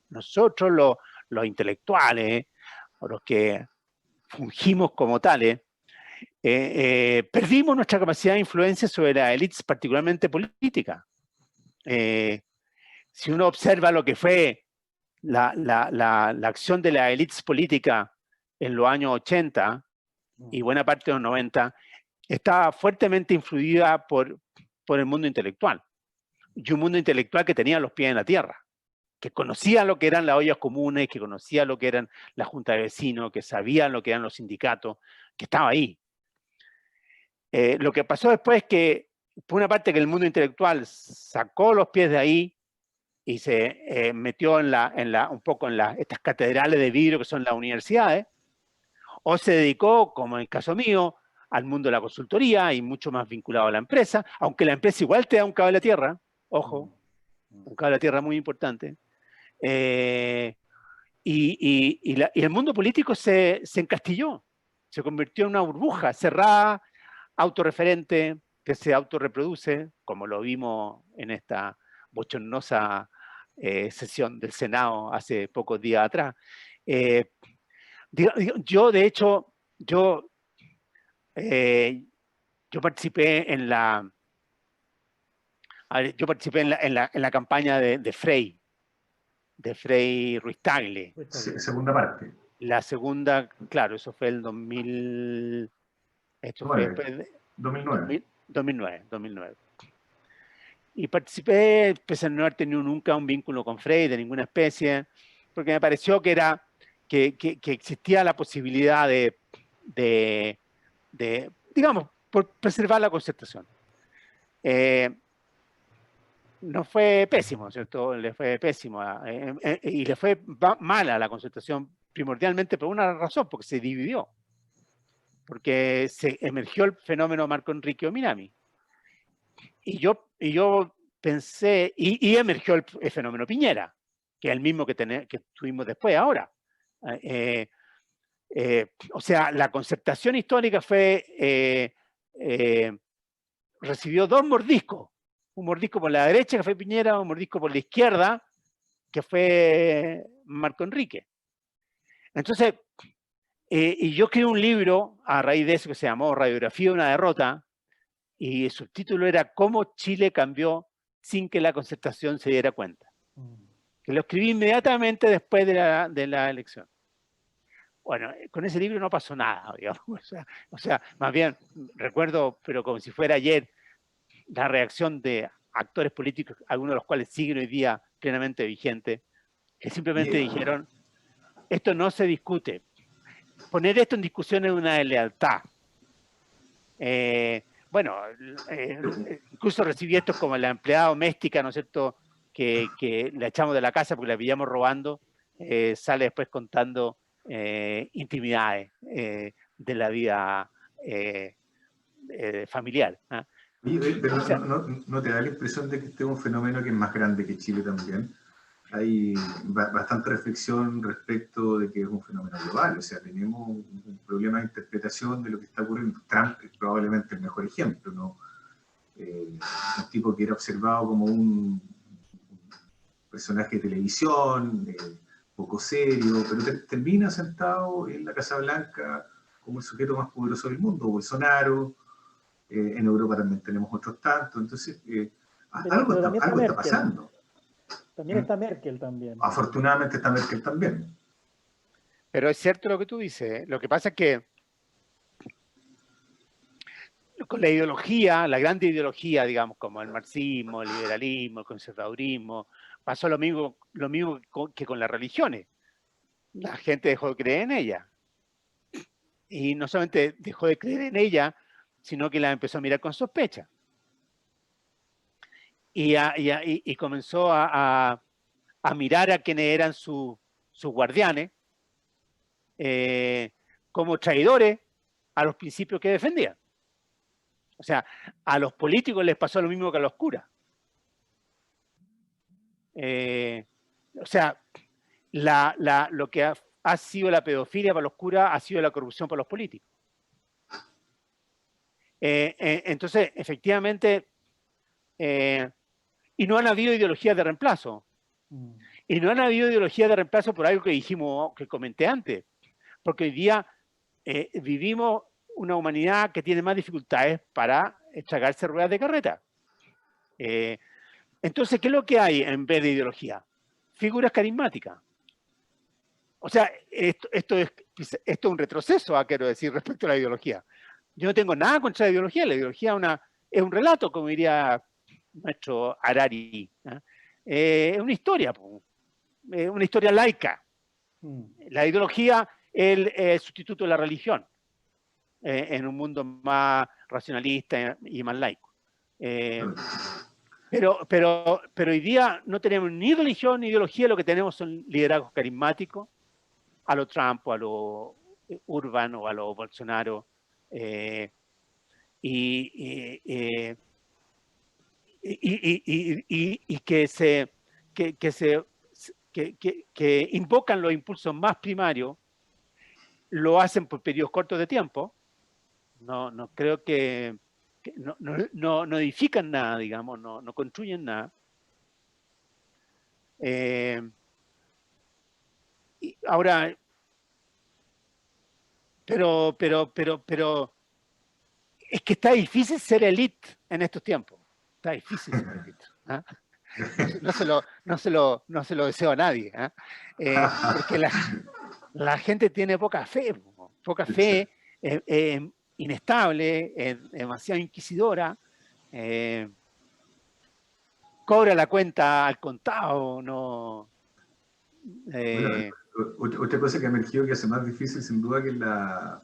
nosotros los intelectuales, o los que fungimos como tales, perdimos nuestra capacidad de influencia sobre las élites, particularmente políticas. Si uno observa lo que fue la acción de las élites políticas en los años 80 y buena parte de los 90, estaba fuertemente influida por el mundo intelectual. Y un mundo intelectual que tenía los pies en la tierra, que conocía lo que eran las ollas comunes, que conocía lo que eran las juntas de vecinos, que sabía lo que eran los sindicatos, que estaba ahí. Lo que pasó después es que, por una parte, que el mundo intelectual sacó los pies de ahí y se metió un poco en estas catedrales de vidrio que son las universidades, o se dedicó, como en el caso mío, al mundo de la consultoría y mucho más vinculado a la empresa, aunque la empresa igual te da un cable a tierra, ojo, un cable a tierra muy importante. Y el mundo político se encastilló, se convirtió en una burbuja cerrada, autorreferente, que se autorreproduce, como lo vimos en esta bochornosa sesión del Senado hace pocos días atrás. Yo, de hecho, yo participé en la campaña de Frei Ruiz Tagle. Segunda parte. La segunda, claro, eso fue el 2000, esto fue después de 2009. Y participé, pese a no haber tenido nunca un vínculo con Frei de ninguna especie, porque me pareció que existía la posibilidad de digamos, por preservar la concertación. No fue pésimo, ¿cierto? Le fue pésimo y le fue mala a la concertación, primordialmente por una razón, porque se dividió, porque se emergió el fenómeno Marco Enrique Ominami. Y yo pensé, y emergió el fenómeno Piñera, que es el mismo que tuvimos después, ahora. O sea, la concertación histórica recibió dos mordiscos. Un mordisco por la derecha, que fue Piñera, un mordisco por la izquierda, que fue Marco Enrique. Entonces, y yo escribí un libro a raíz de eso que se llamó Radiografía de una derrota, y el subtítulo era ¿Cómo Chile cambió sin que la concertación se diera cuenta? Que lo escribí inmediatamente después de la elección. Bueno, con ese libro no pasó nada, digamos. O sea, más bien, recuerdo, pero como si fuera ayer, la reacción de actores políticos, algunos de los cuales siguen hoy día plenamente vigentes, que simplemente dijeron, esto no se discute. Poner esto en discusión es una deslealtad. Bueno, incluso recibí esto como la empleada doméstica, ¿no es cierto?, que la echamos de la casa porque la pillamos robando, sale después contando intimidades de la vida familiar. Oye, pero O sea, ¿no te da la impresión de que este es un fenómeno que es más grande que Chile también? Hay bastante reflexión respecto de que es un fenómeno global, o sea, tenemos un problema de interpretación de lo que está ocurriendo. Trump es probablemente el mejor ejemplo, ¿no? Un tipo que era observado como un personaje de televisión, poco serio, pero termina sentado en la Casa Blanca como el sujeto más poderoso del mundo. Bolsonaro, en Europa también tenemos otros tantos, entonces Pero también está algo está Merkel. pasando. También está Merkel también. Afortunadamente está Merkel también. pero es cierto lo que tú dices. Lo que pasa es que con la ideología, la grande ideología, digamos, como el marxismo, el liberalismo, el conservadurismo, pasó lo mismo que con las religiones. La gente dejó de creer en ella. Y no solamente dejó de creer en ella, sino que la empezó a mirar con sospecha. Y comenzó a mirar a quienes eran sus guardianes como traidores a los principios que defendían. O sea, a los políticos les pasó lo mismo que a los curas. O sea, lo que ha sido la pedofilia para los curas ha sido la corrupción para los políticos. Entonces, efectivamente, y no han habido ideologías de reemplazo. Y no han habido ideologías de reemplazo por algo que dijimos, que comenté antes. Porque hoy día vivimos una humanidad que tiene más dificultades para tragarse ruedas de carreta. Entonces, ¿qué es lo que hay en vez de ideología? Figuras carismáticas. O sea, esto es un retroceso, quiero decir, respecto a la ideología. Yo no tengo nada contra la ideología es un relato, como diría nuestro Harari. Es una historia laica. La ideología es el sustituto de la religión en un mundo más racionalista y más laico. Pero hoy día no tenemos ni religión ni ideología, lo que tenemos son liderazgos carismáticos, a lo Trump, o a lo Urban o a lo Bolsonaro, y que invocan los impulsos más primarios, lo hacen por periodos cortos de tiempo. No creo que no edifican nada, digamos, no construyen nada. Ahora, pero es que está difícil ser elite en estos tiempos. Está difícil ser elite. No se lo deseo a nadie. Porque la gente tiene poca fe, inestable, demasiado inquisidora, cobra la cuenta al contado, no. Bueno, otra cosa que ha emergido que hace más difícil sin duda que la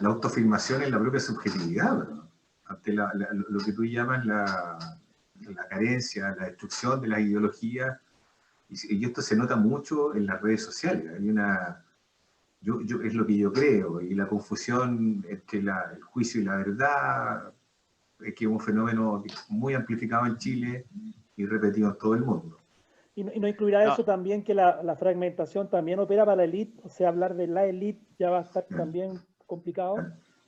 autoafirmación en la propia subjetividad, ¿no? Ante lo que tú llamas la carencia, la destrucción de las ideologías, y esto se nota mucho en las redes sociales. Hay es lo que yo creo, y la confusión entre el juicio y la verdad, es que es un fenómeno muy amplificado en Chile y repetido en todo el mundo. ¿Y no incluirá eso también que la fragmentación también opera para la élite? O sea, hablar de la élite ya va a estar también complicado.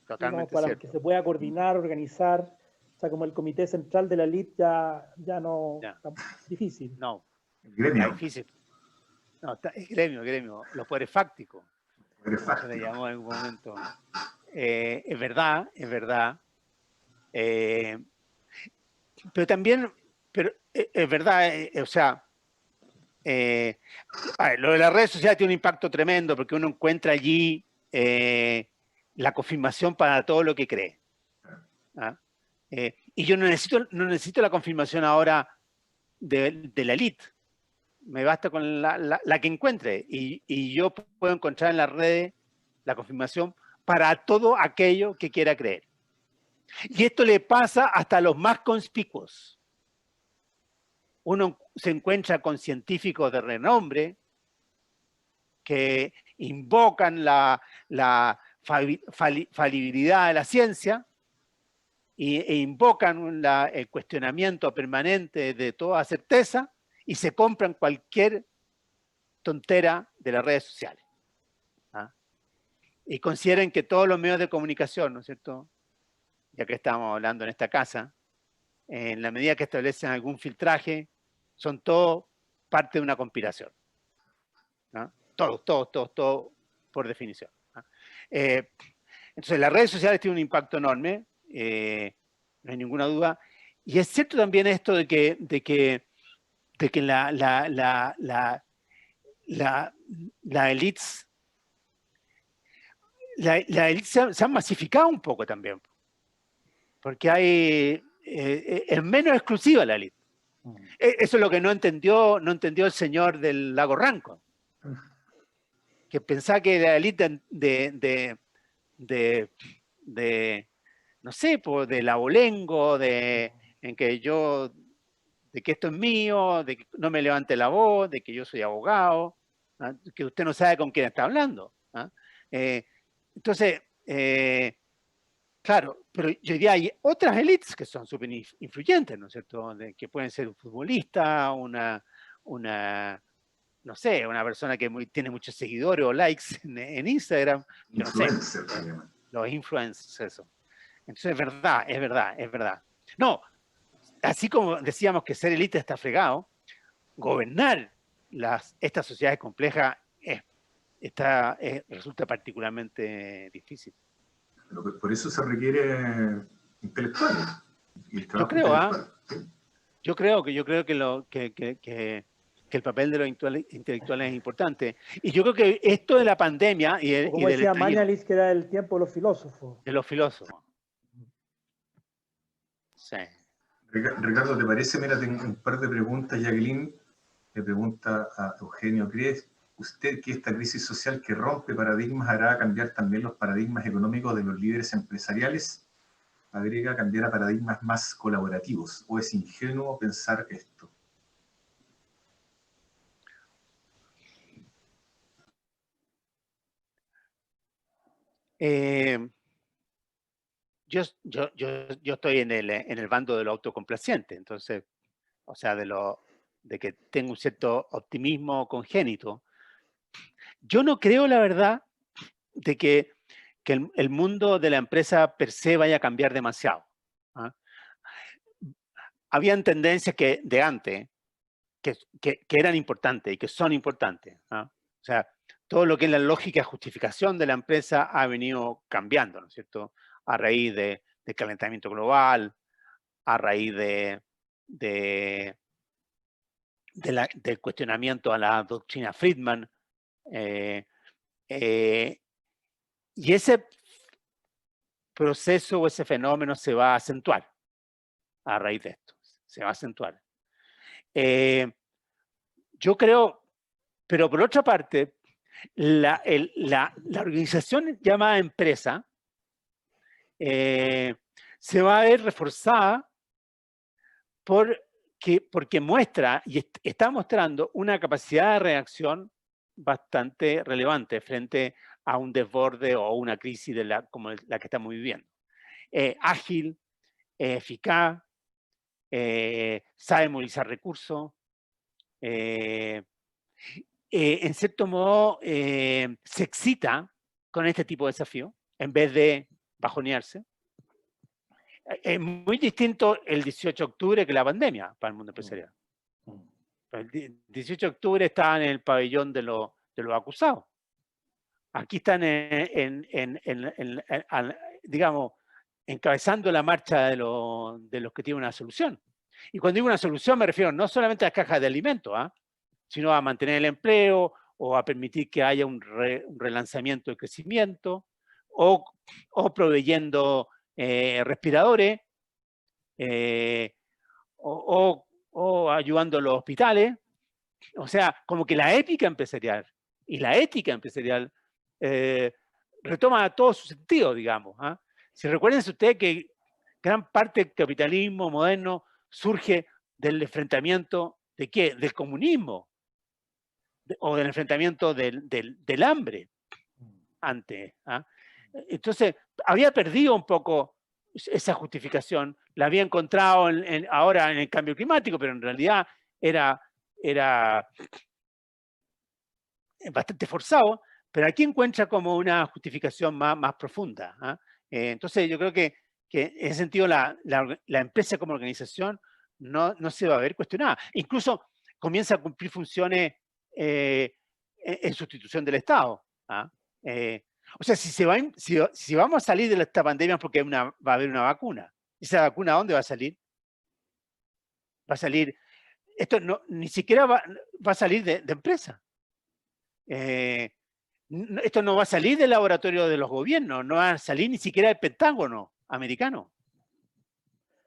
Totalmente para cierto. que se pueda coordinar, organizar. O sea, como el comité central de la élite ya no... Está difícil. No, gremio. está difícil. No, es gremio. Los poderes fácticos. Se le llamó en algún momento. Es verdad. Pero también, es verdad, o sea, lo de las redes sociales tiene un impacto tremendo porque uno encuentra allí la confirmación para todo lo que cree. Y yo no necesito la confirmación ahora de la élite. Me basta con la que encuentre. Y yo puedo encontrar en las redes la confirmación para todo aquello que quiera creer. Y esto le pasa hasta a los más conspicuos. Uno se encuentra con científicos de renombre que invocan la falibilidad de la ciencia e invocan el cuestionamiento permanente de toda certeza y se compran cualquier tontera de las redes sociales. ¿Ah? Y consideren que todos los medios de comunicación, ¿no es cierto?, ya que estamos hablando en esta casa, en la medida que establecen algún filtraje, son todos parte de una conspiración. ¿No? Todos, por definición. ¿No? Entonces, las redes sociales tienen un impacto enorme, no hay ninguna duda. Y es cierto también esto de que la elites se han masificado un poco también. Porque es menos exclusiva la élite. Eso es lo que no entendió el señor del lago Ranco, que pensaba que la élite no sé, pues del abolengo, de que esto es mío, de que no me levante la voz, de que yo soy abogado, ¿ah? Que usted no sabe con quién está hablando. ¿Ah? Entonces, claro, pero yo diría hay otras élites que son súper influyentes, ¿no es cierto? Que pueden ser un futbolista, no sé, una persona que tiene muchos seguidores o likes en Instagram. Yo no sé, los influencers, eso. Entonces es verdad. No, así como decíamos que ser élite está fregado, gobernar estas sociedades complejas resulta particularmente difícil. Pero por eso se requiere intelectuales. Yo creo que el papel de los intelectuales es importante. Y yo creo que esto de la pandemia como decía Mañalich, que era el tiempo de los filósofos. De los filósofos. Sí. Ricardo, ¿te parece? Mira, tengo un par de preguntas. Jacqueline le pregunta a Eugenio: ¿cree usted que esta crisis social que rompe paradigmas hará cambiar también los paradigmas económicos de los líderes empresariales? Agrega, cambiar a paradigmas más colaborativos. ¿O es ingenuo pensar esto? Yo estoy en el bando de lo autocomplaciente, entonces, o sea, de que tengo un cierto optimismo congénito. Yo no creo, la verdad, de que el mundo de la empresa per se vaya a cambiar demasiado. ¿Ah? Habían tendencias de antes que eran importantes y que son importantes. ¿Ah? O sea, todo lo que es la lógica de justificación de la empresa ha venido cambiando, ¿no es cierto? A raíz del calentamiento global, a raíz del cuestionamiento a la doctrina Friedman. Y ese proceso o ese fenómeno se va a acentuar a raíz de esto. Se va a acentuar. Yo creo, pero por otra parte, la organización llamada empresa se va a ver reforzada porque muestra y está mostrando una capacidad de reacción bastante relevante frente a un desborde o una crisis como la que estamos viviendo. Ágil, eficaz, sabe movilizar recursos, en cierto modo se excita con este tipo de desafío en vez de bajonearse. Es muy distinto el 18 de octubre que la pandemia para el mundo empresarial. El 18 de octubre estaban en el pabellón de los acusados. Aquí están, digamos, encabezando la marcha de los que tienen una solución. Y cuando digo una solución me refiero no solamente a las cajas de alimentos, sino a mantener el empleo o a permitir que haya un relanzamiento de crecimiento o proveyendo respiradores o ayudando a los hospitales. O sea, como que la ética empresarial y la ética empresarial retoma todo su sentido, digamos. Si recuerden ustedes que gran parte del capitalismo moderno surge del enfrentamiento ¿de qué? Del comunismo o del enfrentamiento del hambre antes. Entonces, había perdido un poco esa justificación, la había encontrado ahora en el cambio climático, pero en realidad era bastante forzado, pero aquí encuentra como una justificación más profunda. ¿Ah? Entonces yo creo que en ese sentido la empresa como organización no se va a ver cuestionada. Incluso comienza a cumplir funciones en sustitución del Estado. ¿Ah? O sea, si vamos a salir de esta pandemia porque va a haber una vacuna. ¿Esa vacuna dónde va a salir? Va a salir, esto ni siquiera va a salir de empresa. Esto no va a salir del laboratorio de los gobiernos, no va a salir ni siquiera del Pentágono americano.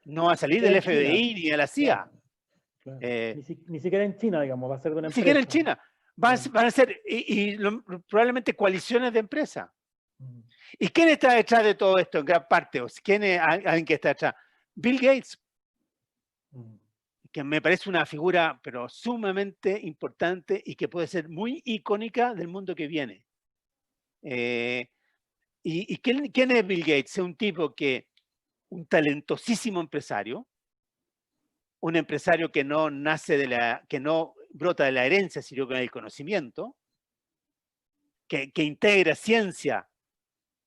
No va a salir del FBI ni de la CIA. Claro. Ni siquiera en China, digamos, va a ser de una empresa. Ni siquiera en China. Van a ser probablemente coaliciones de empresas. ¿Y quién está detrás de todo esto en gran parte? ¿Quién es alguien que está detrás? Bill Gates, que me parece una figura pero sumamente importante y que puede ser muy icónica del mundo que viene. ¿Y quién es Bill Gates? Es un tipo un talentosísimo empresario, un empresario que no brota de la herencia, sino con el conocimiento, que integra ciencia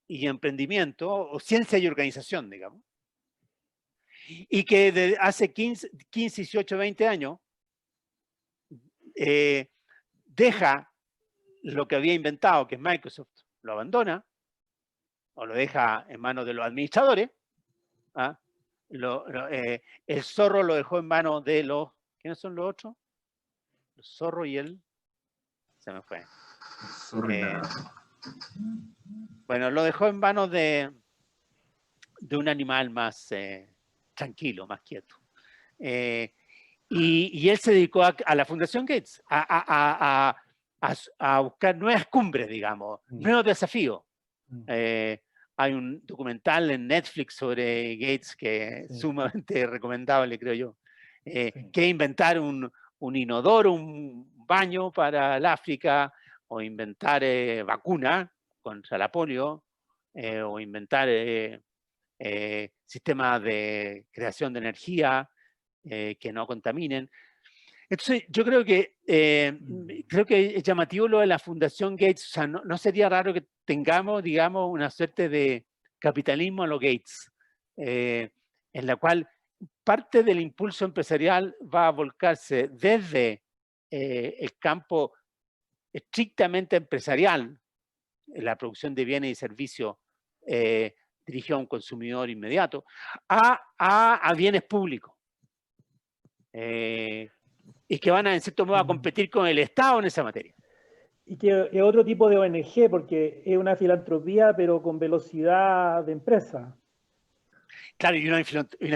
y emprendimiento, o ciencia y organización, digamos, y que desde hace 15, 18, 20 años deja lo que había inventado, que es Microsoft, lo abandona, o lo deja en manos de los administradores. ¿Ah? El zorro lo dejó en manos de los... ¿Quiénes son los otros? El zorro y el... Se me fue. Bueno, lo dejó en manos de un animal más tranquilo, más quieto. Y él se dedicó a la Fundación Gates, a buscar nuevas cumbres, digamos, nuevos desafíos. Hay un documental en Netflix sobre Gates que es sumamente recomendable, creo yo, que inventar un inodoro, un baño para el África, o inventar vacunas contra la polio, o inventar sistemas de creación de energía que no contaminen. Entonces, yo creo que es llamativo lo de la Fundación Gates. O sea, no sería raro que tengamos, digamos, una suerte de capitalismo a los Gates, en la cual parte del impulso empresarial va a volcarse desde el campo estrictamente empresarial, la producción de bienes y servicios dirigido a un consumidor inmediato, a bienes públicos. Y que van a, en cierto modo, a competir con el Estado en esa materia. Y que es otro tipo de ONG, porque es una filantropía, pero con velocidad de empresa. Claro, y una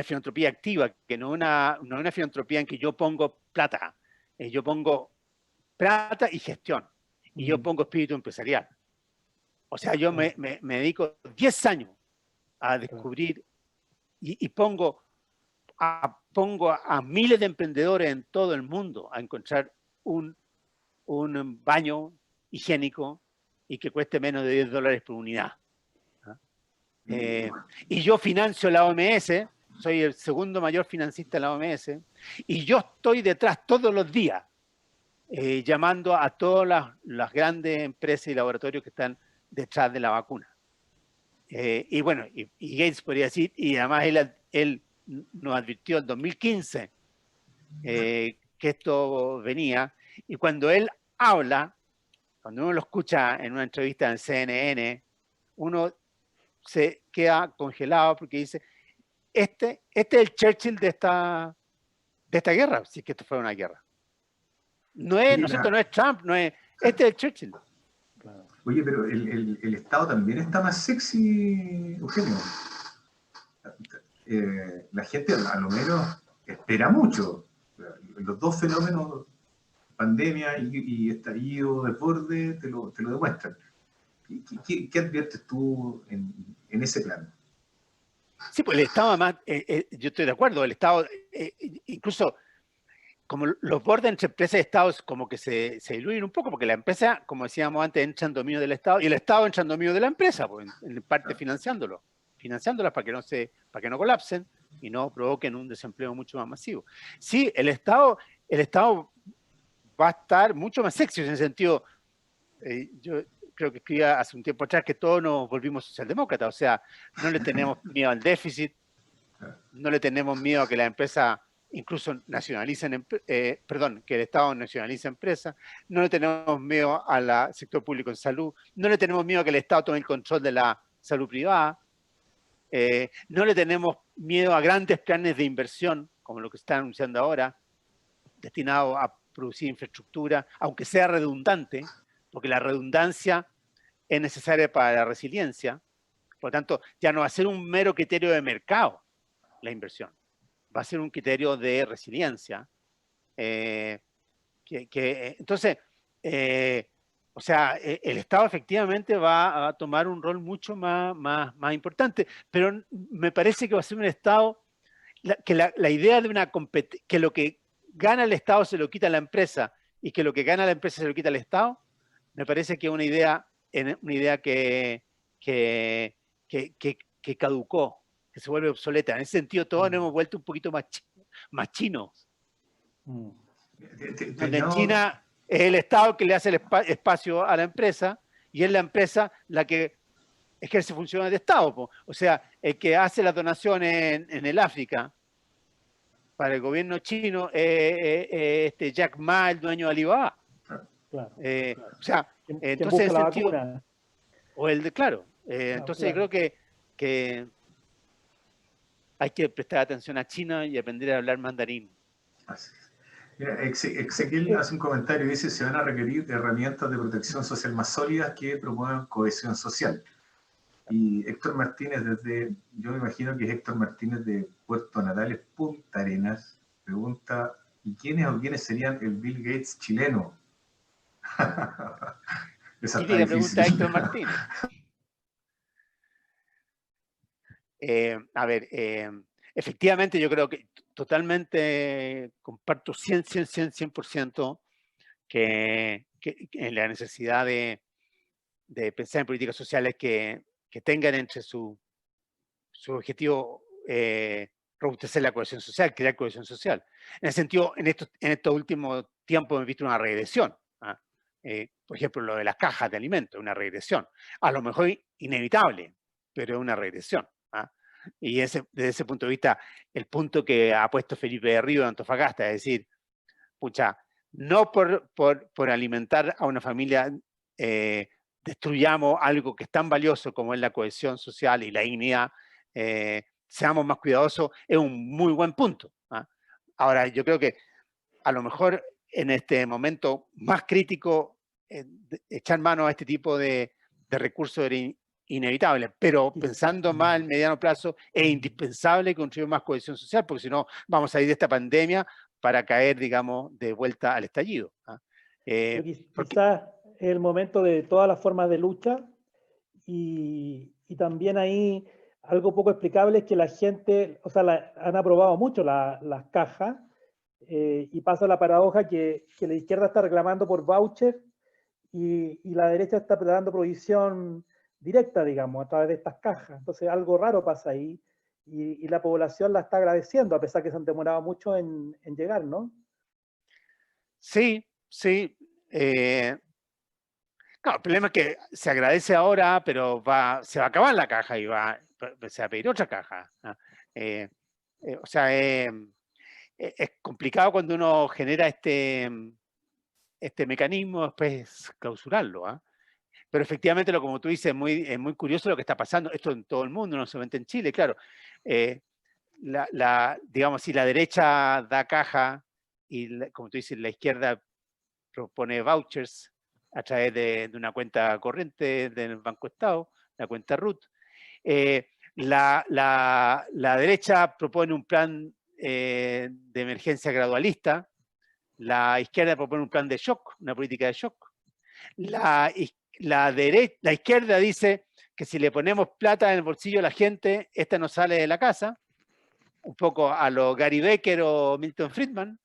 filantropía activa, que no es una filantropía en que yo pongo plata. Yo pongo plata y gestión. Y yo pongo espíritu empresarial. O sea, yo me dedico 10 años a descubrir y pongo a miles de emprendedores en todo el mundo a encontrar un baño higiénico y que cueste menos de $10 por unidad. Y yo financio la OMS, soy el segundo mayor financista de la OMS, y yo estoy detrás todos los días llamando a todas las grandes empresas y laboratorios que están detrás de la vacuna. Y bueno, y Gates podría decir, y además él nos advirtió en 2015 que esto venía, y cuando él habla, cuando uno lo escucha en una entrevista en CNN, uno se queda congelado porque dice, este es el Churchill de esta guerra, si es que esto fuera una guerra. No es Trump, este es el Churchill. Oye, pero el Estado también está más sexy, Eugenio. La gente a lo menos espera mucho. Los dos fenómenos, pandemia y estallido, desborde, te lo demuestran. ¿Qué adviertes tú en ese plano? Sí, pues el Estado además, yo estoy de acuerdo, el Estado incluso como los bordes entre empresas y Estados como que se diluyen un poco, porque la empresa, como decíamos antes, entra en dominio del Estado, y el Estado entra en dominio de la empresa, pues, en parte financiándolas para que no colapsen y no provoquen un desempleo mucho más masivo. Sí, el Estado va a estar mucho más sexy en ese sentido. Yo creo que escribía hace un tiempo atrás que todos nos volvimos socialdemócratas, o sea, no le tenemos miedo al déficit, no le tenemos miedo a que la empresa incluso nacionalicen, perdón, que el Estado nacionalice empresas, no le tenemos miedo al sector público en salud, no le tenemos miedo a que el Estado tome el control de la salud privada, no le tenemos miedo a grandes planes de inversión, como lo que está anunciando ahora, destinado a producir infraestructura, aunque sea redundante, porque la redundancia es necesaria para la resiliencia. Por lo tanto, ya no va a ser un mero criterio de mercado la inversión, va a ser un criterio de resiliencia. Entonces, o sea, el Estado efectivamente va a tomar un rol mucho más importante, pero me parece que va a ser un Estado, que la idea de una competencia, que lo que gana el Estado se lo quita a la empresa y que lo que gana la empresa se lo quita al Estado, me parece que es una idea que caducó, que se vuelve obsoleta. En ese sentido, todos nos hemos vuelto un poquito más chinos. Donde en China es el Estado que le hace el espacio a la empresa y es la empresa la que ejerce funciones de Estado. Po. O sea, el que hace las donaciones en el África para el gobierno chino es Jack Ma, el dueño de Alibaba. Claro, O sea, entonces en ese sentido, o el de, claro, entonces claro. creo que hay que prestar atención a China y aprender a hablar mandarín. Así es. Mira, Ezequiel hace un comentario y dice: se van a requerir herramientas de protección social más sólidas que promuevan cohesión social. Y Héctor Martínez, yo me imagino que es Héctor Martínez de Puerto Natales, Punta Arenas, pregunta: ¿y quiénes o quiénes serían el Bill Gates chileno? Esa está Típica pregunta de Héctor Martínez. A ver, efectivamente yo creo que totalmente comparto 100% que en la necesidad de pensar en políticas sociales que tengan entre su objetivo robustecer la cohesión social, crear cohesión social. En ese sentido, en estos últimos tiempos hemos visto una regresión. Por ejemplo, lo de las cajas de alimentos, una regresión. A lo mejor inevitable, pero es una regresión. Y desde ese punto de vista, el punto que ha puesto Felipe de Río de Antofagasta, es decir, pucha, no por alimentar a una familia destruyamos algo que es tan valioso como es la cohesión social y la dignidad, seamos más cuidadosos, es un muy buen punto. Ahora, yo creo que a lo mejor en este momento más crítico, echar mano a este tipo de recursos era inevitable, pero pensando más en mediano plazo, es indispensable construir más cohesión social, porque si no, vamos a ir de esta pandemia para caer, digamos, de vuelta al estallido. Quizás es el momento de todas las formas de lucha y también ahí algo poco explicable es que la gente, o sea, han aprobado mucho las cajas y pasa la paradoja que la izquierda está reclamando por voucher y la derecha está dando provisión directa, digamos, a través de estas cajas. Entonces algo raro pasa ahí y la población la está agradeciendo a pesar que se han demorado mucho en llegar, ¿no? Sí. Claro, el problema es que se agradece ahora, pero se va a acabar la caja y se va a pedir otra caja. O sea, es complicado cuando uno genera este mecanismo, después clausurarlo. Pero efectivamente, como tú dices, es muy curioso lo que está pasando. Esto en todo el mundo, no solamente en Chile, claro. Digamos, si la derecha da caja y, como tú dices, la izquierda propone vouchers a través de una cuenta corriente del Banco Estado, la cuenta RUT. La derecha propone un plan de emergencia gradualista, la izquierda propone un plan de shock, una política de shock. La izquierda dice que si le ponemos plata en el bolsillo a la gente, esta no sale de la casa, un poco a lo Gary Becker o Milton Friedman,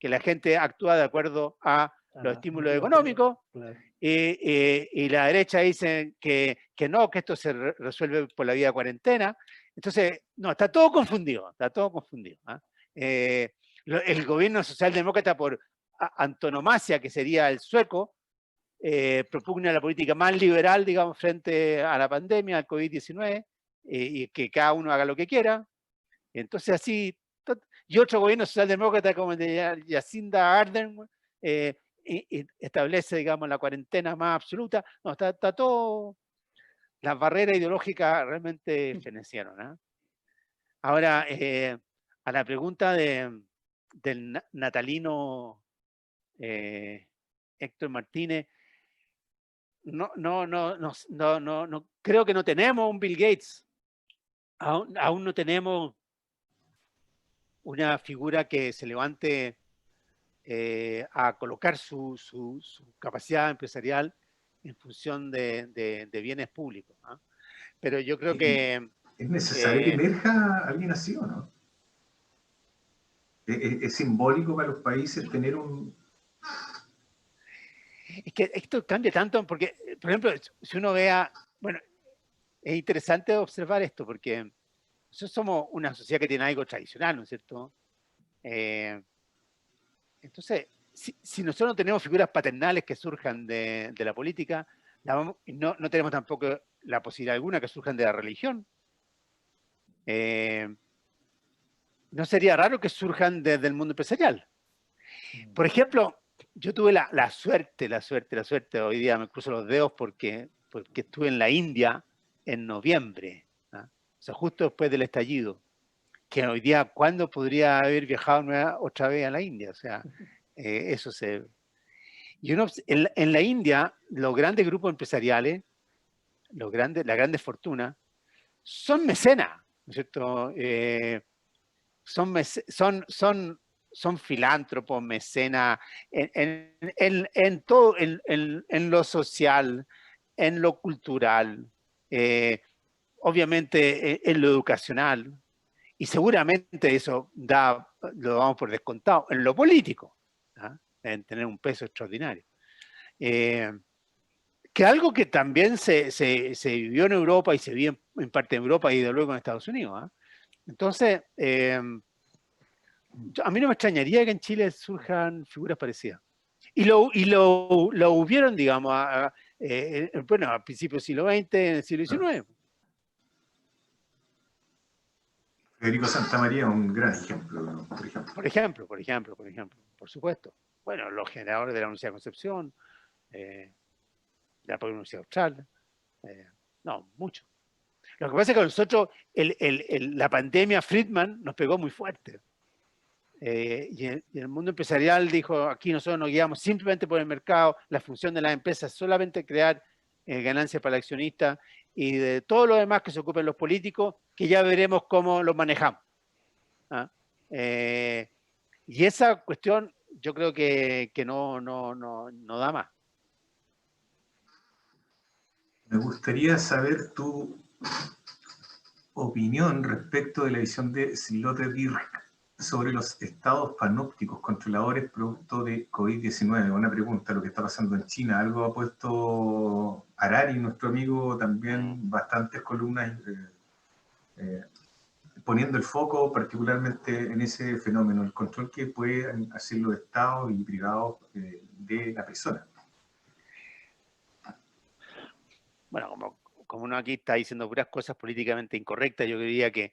que la gente actúa de acuerdo a los estímulos económicos, Claro. y la derecha dice que no, que esto se resuelve por la vía de cuarentena. Entonces, no, está todo confundido, está todo confundido. ¿Ah? El gobierno socialdemócrata por antonomasia, que sería el sueco, propugna la política más liberal, digamos, frente a la pandemia, al COVID-19, y que cada uno haga lo que quiera. Entonces así, y otro gobierno socialdemócrata como el de Jacinda Ardern, establece, digamos, la cuarentena más absoluta. No, está todo, las barreras ideológicas realmente fenecieron. ¿Eh? Ahora, a la pregunta del natalino Héctor Martínez, no, creo que no tenemos un Bill Gates. Aún no tenemos una figura que se levante a colocar su capacidad empresarial en función de bienes públicos. ¿Ah? Pero yo creo que... ¿Es necesario que emerja alguien así o no? ¿Es simbólico para los países tener un...? Es que esto cambia tanto porque, por ejemplo, si uno vea... Bueno, es interesante observar esto porque nosotros somos una sociedad que tiene algo tradicional, ¿no es cierto? Entonces, si nosotros no tenemos figuras paternales que surjan de la política, no tenemos tampoco la posibilidad alguna que surjan de la religión. No sería raro que surjan desde el mundo empresarial. Por ejemplo, yo tuve la suerte, hoy día me cruzo los dedos porque estuve en la India en noviembre, ¿ah? O sea, justo después del estallido, que hoy día, ¿cuándo podría haber viajado otra vez a la India? O sea, eso se... Y uno, en la India, los grandes grupos empresariales, las grandes fortunas, son mecenas, ¿no es cierto? Son filántropos, mecenas, en todo, en lo social, en lo cultural, obviamente en lo educacional, y seguramente eso lo damos por descontado, en lo político, ¿ah? En tener un peso extraordinario. Que algo que también se vivió en Europa y se vive en parte de Europa y de luego en Estados Unidos. ¿Ah? Entonces, a mí no me extrañaría que en Chile surjan figuras parecidas. Y lo hubieron, digamos, bueno, a principios del siglo XX, en el siglo XIX. Federico Santamaría es un gran ejemplo, por ejemplo. Por supuesto. Bueno, los generadores de la Universidad de Concepción, de la propia Universidad Austral, no, mucho. Lo que pasa es que a nosotros la pandemia Friedman nos pegó muy fuerte. Y el mundo empresarial dijo, aquí nosotros nos guiamos simplemente por el mercado, la función de las empresas es solamente crear ganancias para el accionista, y de todo lo demás que se ocupen los políticos, que ya veremos cómo lo manejamos. ¿Ah? Y esa cuestión yo creo que no da más. Me gustaría saber tu opinión respecto de la visión de Sloterdijk sobre los estados panópticos controladores producto de COVID-19. Una pregunta, lo que está pasando en China. Algo ha puesto Harari, nuestro amigo, también bastantes columnas poniendo el foco particularmente en ese fenómeno, el control que pueden hacer los estados y privados de la persona. Bueno, como uno aquí está diciendo puras cosas políticamente incorrectas, yo diría que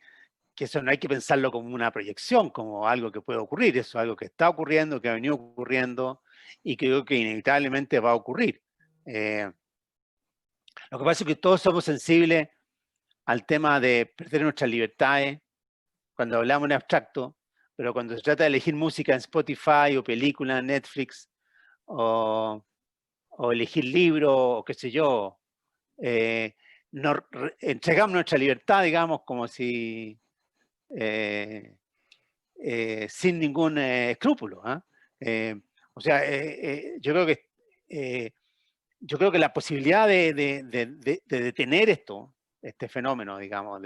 eso no hay que pensarlo como una proyección, como algo que puede ocurrir. Eso es algo que está ocurriendo, que ha venido ocurriendo y que creo que inevitablemente va a ocurrir. Lo que pasa es que todos somos sensibles al tema de perder nuestras libertades cuando hablamos en abstracto, pero cuando se trata de elegir música en Spotify o película en Netflix o elegir libros o qué sé yo, entregamos nuestra libertad, digamos, como si sin ningún escrúpulo. ¿Eh? O sea, yo creo que la posibilidad de detener este fenómeno, digamos,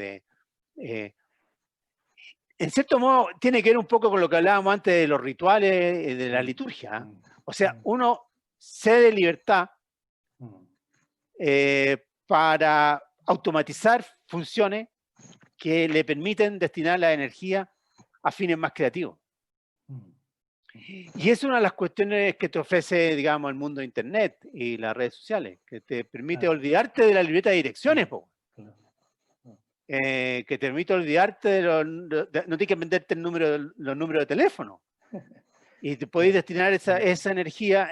en cierto modo, tiene que ver un poco con lo que hablábamos antes de los rituales de la liturgia. O sea, uno cede libertad para automatizar funciones que le permiten destinar la energía a fines más creativos. Y es una de las cuestiones que te ofrece, digamos, el mundo de Internet y las redes sociales, que te permite olvidarte de la libreta de direcciones, que te permite olvidarte no tienes que venderte los números de teléfono. Y te podéis destinar esa energía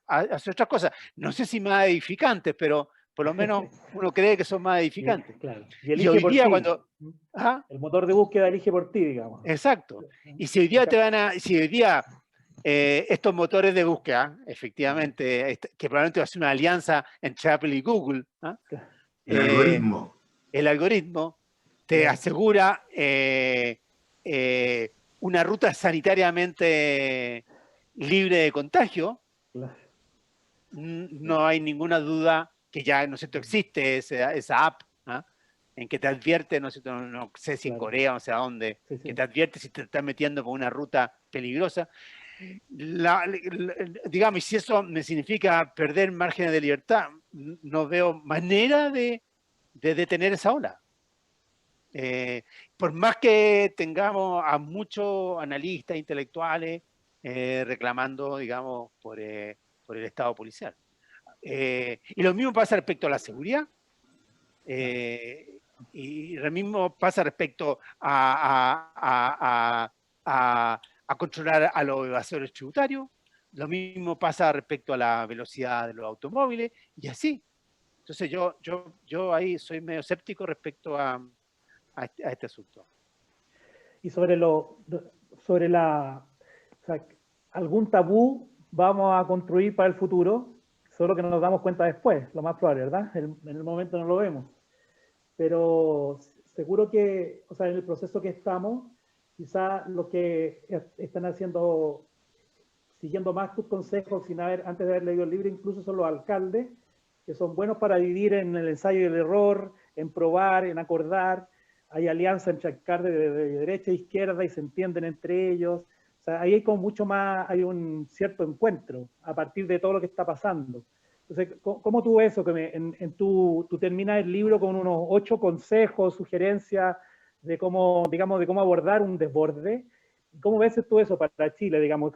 a hacer otras cosas. No sé si más edificantes, pero por lo menos uno cree que son más edificantes. Claro. Y hoy día cuando... ¿Ah? El motor de búsqueda elige por ti, digamos. Exacto. Y si hoy día estos motores de búsqueda, efectivamente, que probablemente va a ser una alianza entre Apple y Google, el algoritmo te asegura una ruta sanitariamente libre de contagio, no hay ninguna duda que ya, ¿no es cierto?, existe esa app, en que te advierte, no sé, no sé si en Corea o no sé a dónde, que te advierte si te estás metiendo por una ruta peligrosa. Digamos, y si eso me significa perder márgenes de libertad, no veo manera de detener esa ola. Por más que tengamos a muchos analistas intelectuales reclamando, digamos, por el Estado policial. Y lo mismo pasa respecto a la seguridad. Y lo mismo pasa respecto a controlar a los evasores tributarios. Lo mismo pasa respecto a la velocidad de los automóviles y así. Entonces yo ahí soy medio escéptico respecto a este asunto. Y sobre algún tabú vamos a construir para el futuro, solo que no nos damos cuenta después, lo más probable, ¿verdad? En el momento no lo vemos. Pero seguro que, o sea, en el proceso que estamos, quizá lo que están haciendo, siguiendo más tus consejos antes de haber leído el libro, incluso son los alcaldes, que son buenos para vivir en el ensayo y el error, en probar, en acordar. Hay alianza entre alcaldes de derecha e izquierda y se entienden entre ellos. O sea, ahí hay como mucho más, hay un cierto encuentro a partir de todo lo que está pasando. Entonces, ¿cómo tú ves eso? Que tú terminas el libro con unos 8 consejos, sugerencias de cómo, digamos, de cómo abordar un desborde. ¿Cómo ves tú eso para Chile, digamos,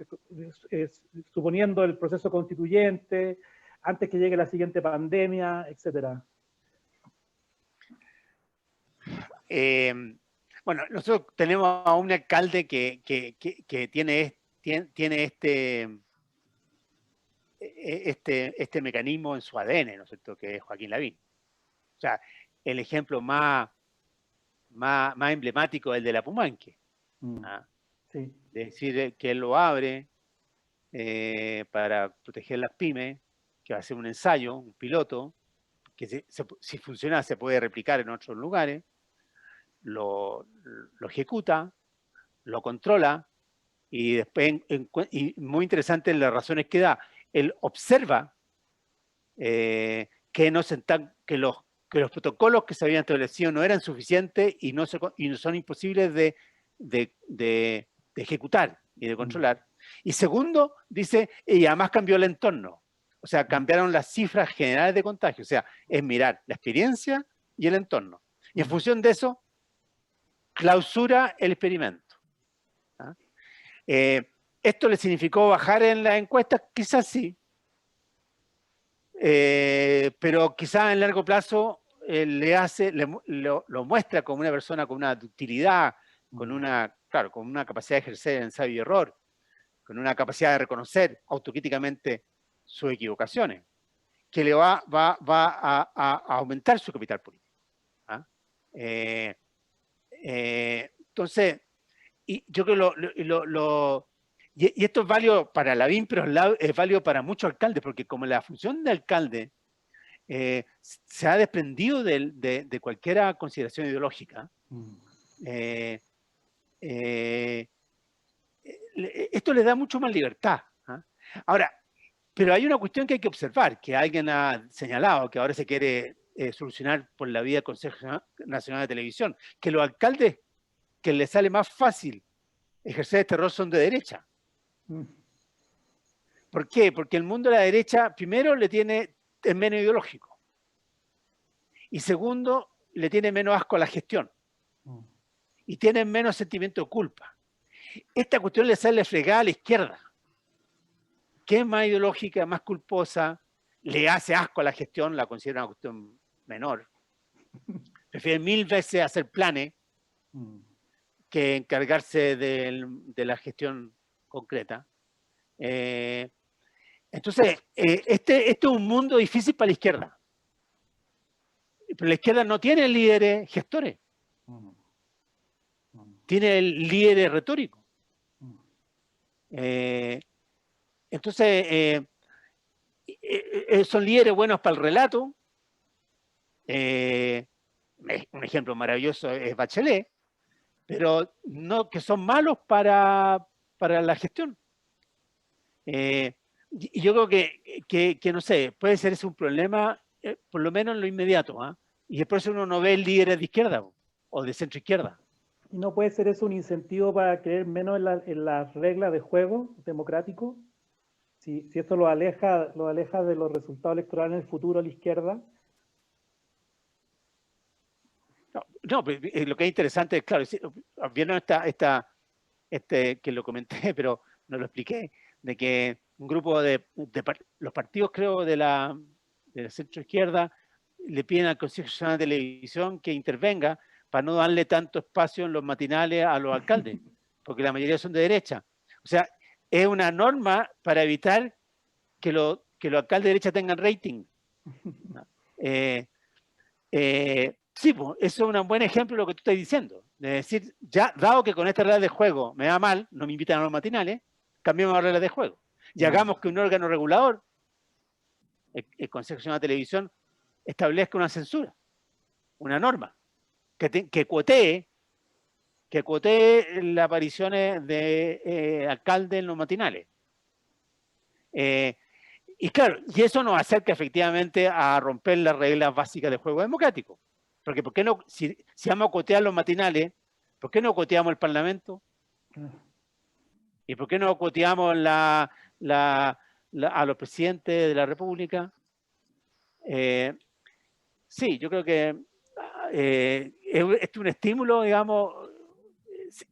suponiendo el proceso constituyente, antes que llegue la siguiente pandemia, etcétera? Bueno, nosotros tenemos a un alcalde que tiene este mecanismo en su ADN, ¿no es cierto?, que es Joaquín Lavín. O sea, el ejemplo más emblemático es el de la Pumanque. Sí. De decir que él lo abre para proteger las pymes, que va a ser un ensayo, un piloto, que si funciona se puede replicar en otros lugares, lo ejecuta, lo controla, y después, y muy interesante las razones que da, él observa que los protocolos que se habían establecido no eran suficientes y no son imposibles de ejecutar y de controlar. Y segundo, dice, y además cambió el entorno. O sea, cambiaron las cifras generales de contagio. O sea, es mirar la experiencia y el entorno. Y en función de eso, clausura el experimento. ¿Esto le significó bajar en las encuestas? Quizás sí. Pero quizás en largo plazo lo muestra como una persona con una ductilidad, con una capacidad de ejercer ensayo y error, con una capacidad de reconocer autocríticamente sus equivocaciones, que le va a aumentar su capital político. Entonces, y yo creo y esto es válido para Lavín, pero es válido para muchos alcaldes, porque como la función de alcalde se ha desprendido de cualquier consideración ideológica, esto le da mucho más libertad. Ahora, pero hay una cuestión que hay que observar, que alguien ha señalado, que ahora se quiere solucionar por la vía del Consejo Nacional de Televisión, que los alcaldes que le sale más fácil ejercer este rol son de derecha. ¿Por qué? Porque el mundo de la derecha, primero, es menos ideológico. Y segundo, le tiene menos asco a la gestión. Y tiene menos sentimiento de culpa. Esta cuestión le sale fregada a la izquierda, que es más ideológica, más culposa, le hace asco a la gestión, la considera una cuestión menor. Prefiere 1000 veces hacer planes que encargarse de la gestión concreta. Entonces, este es un mundo difícil para la izquierda. Pero la izquierda no tiene líderes gestores. Tiene líderes retóricos. Entonces, son líderes buenos para el relato. Un ejemplo maravilloso es Bachelet, pero no que son malos para la gestión. Y yo creo que no sé, puede ser ese un problema, por lo menos en lo inmediato, ¿eh? Y por eso uno no ve líderes de izquierda o de centro izquierda. ¿Y no puede ser eso un incentivo para creer menos en las reglas de juego democrático? Si eso lo aleja de los resultados electorales en el futuro a la izquierda. No, lo que es interesante es, claro, vieron que lo comenté, pero no lo expliqué, de que un grupo de los partidos, creo, de la centro izquierda, le piden al Consejo Nacional de Televisión que intervenga para no darle tanto espacio en los matinales a los alcaldes, porque la mayoría son de derecha. O sea, es una norma para evitar que los alcaldes de derecha tengan rating. Sí, pues, eso es un buen ejemplo de lo que tú estás diciendo. De decir, ya, dado que con esta regla de juego me va mal, no me invitan a los matinales, cambiemos las reglas de juego. Y hagamos que un órgano regulador, el Consejo Nacional de Televisión, establezca una censura, una norma, que cuotee las apariciones de alcaldes en los matinales. Y claro, y eso nos acerca efectivamente a romper las reglas básicas del juego democrático. Porque ¿por qué no, si vamos a cotear los matinales, ¿por qué no coteamos el Parlamento? ¿Y por qué no coteamos a los presidentes de la República? Sí, yo creo que es un estímulo, digamos,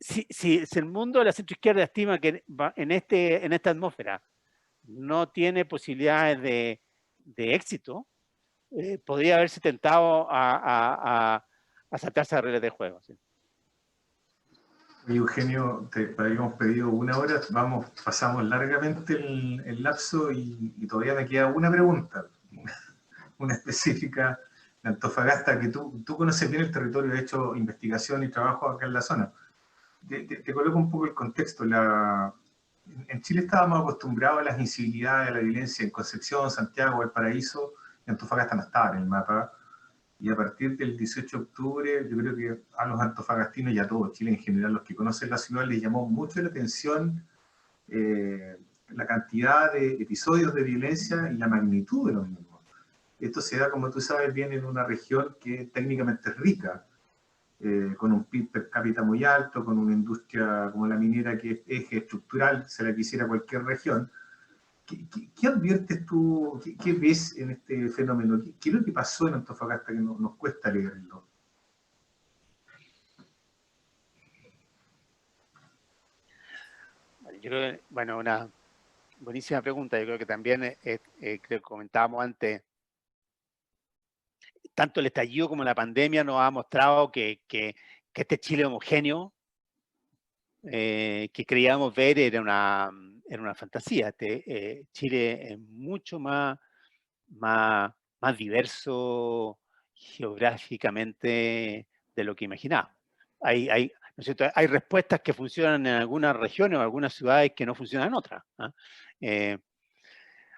si el mundo de la centroizquierda estima que en esta atmósfera no tiene posibilidades de éxito, podría haberse tentado a saltarse las reglas de juego. ¿Sí? Oye, Eugenio, te habíamos pedido 1 hora, pasamos largamente el lapso y todavía me queda una pregunta, una específica de Antofagasta, que tú conoces bien el territorio, has hecho investigación y trabajo acá en la zona. Te coloco un poco el contexto. En Chile estábamos acostumbrados a las incivilidades, a la violencia en Concepción, Santiago, Valparaíso, y Antofagasta no estaba en el mapa. Y a partir del 18 de octubre, yo creo que a los antofagastinos y a todo Chile en general, los que conocen la ciudad, les llamó mucho la atención la cantidad de episodios de violencia y la magnitud de los mismos. Esto se da, como tú sabes bien, en una región que técnicamente es rica, con un PIB per cápita muy alto, con una industria como la minera que es eje estructural, se la quisiera cualquier región. ¿Qué adviertes tú, qué ves en este fenómeno? ¿Qué es lo que pasó en Antofagasta que nos cuesta leerlo? Yo creo que, bueno, una buenísima pregunta. Yo creo que también, creo que comentábamos antes, tanto el estallido como la pandemia nos ha mostrado que este Chile homogéneo que creíamos ver era una fantasía. Chile es mucho más diverso geográficamente de lo que imaginaba. ¿No es cierto? Hay respuestas que funcionan en algunas regiones o algunas ciudades que no funcionan en otras.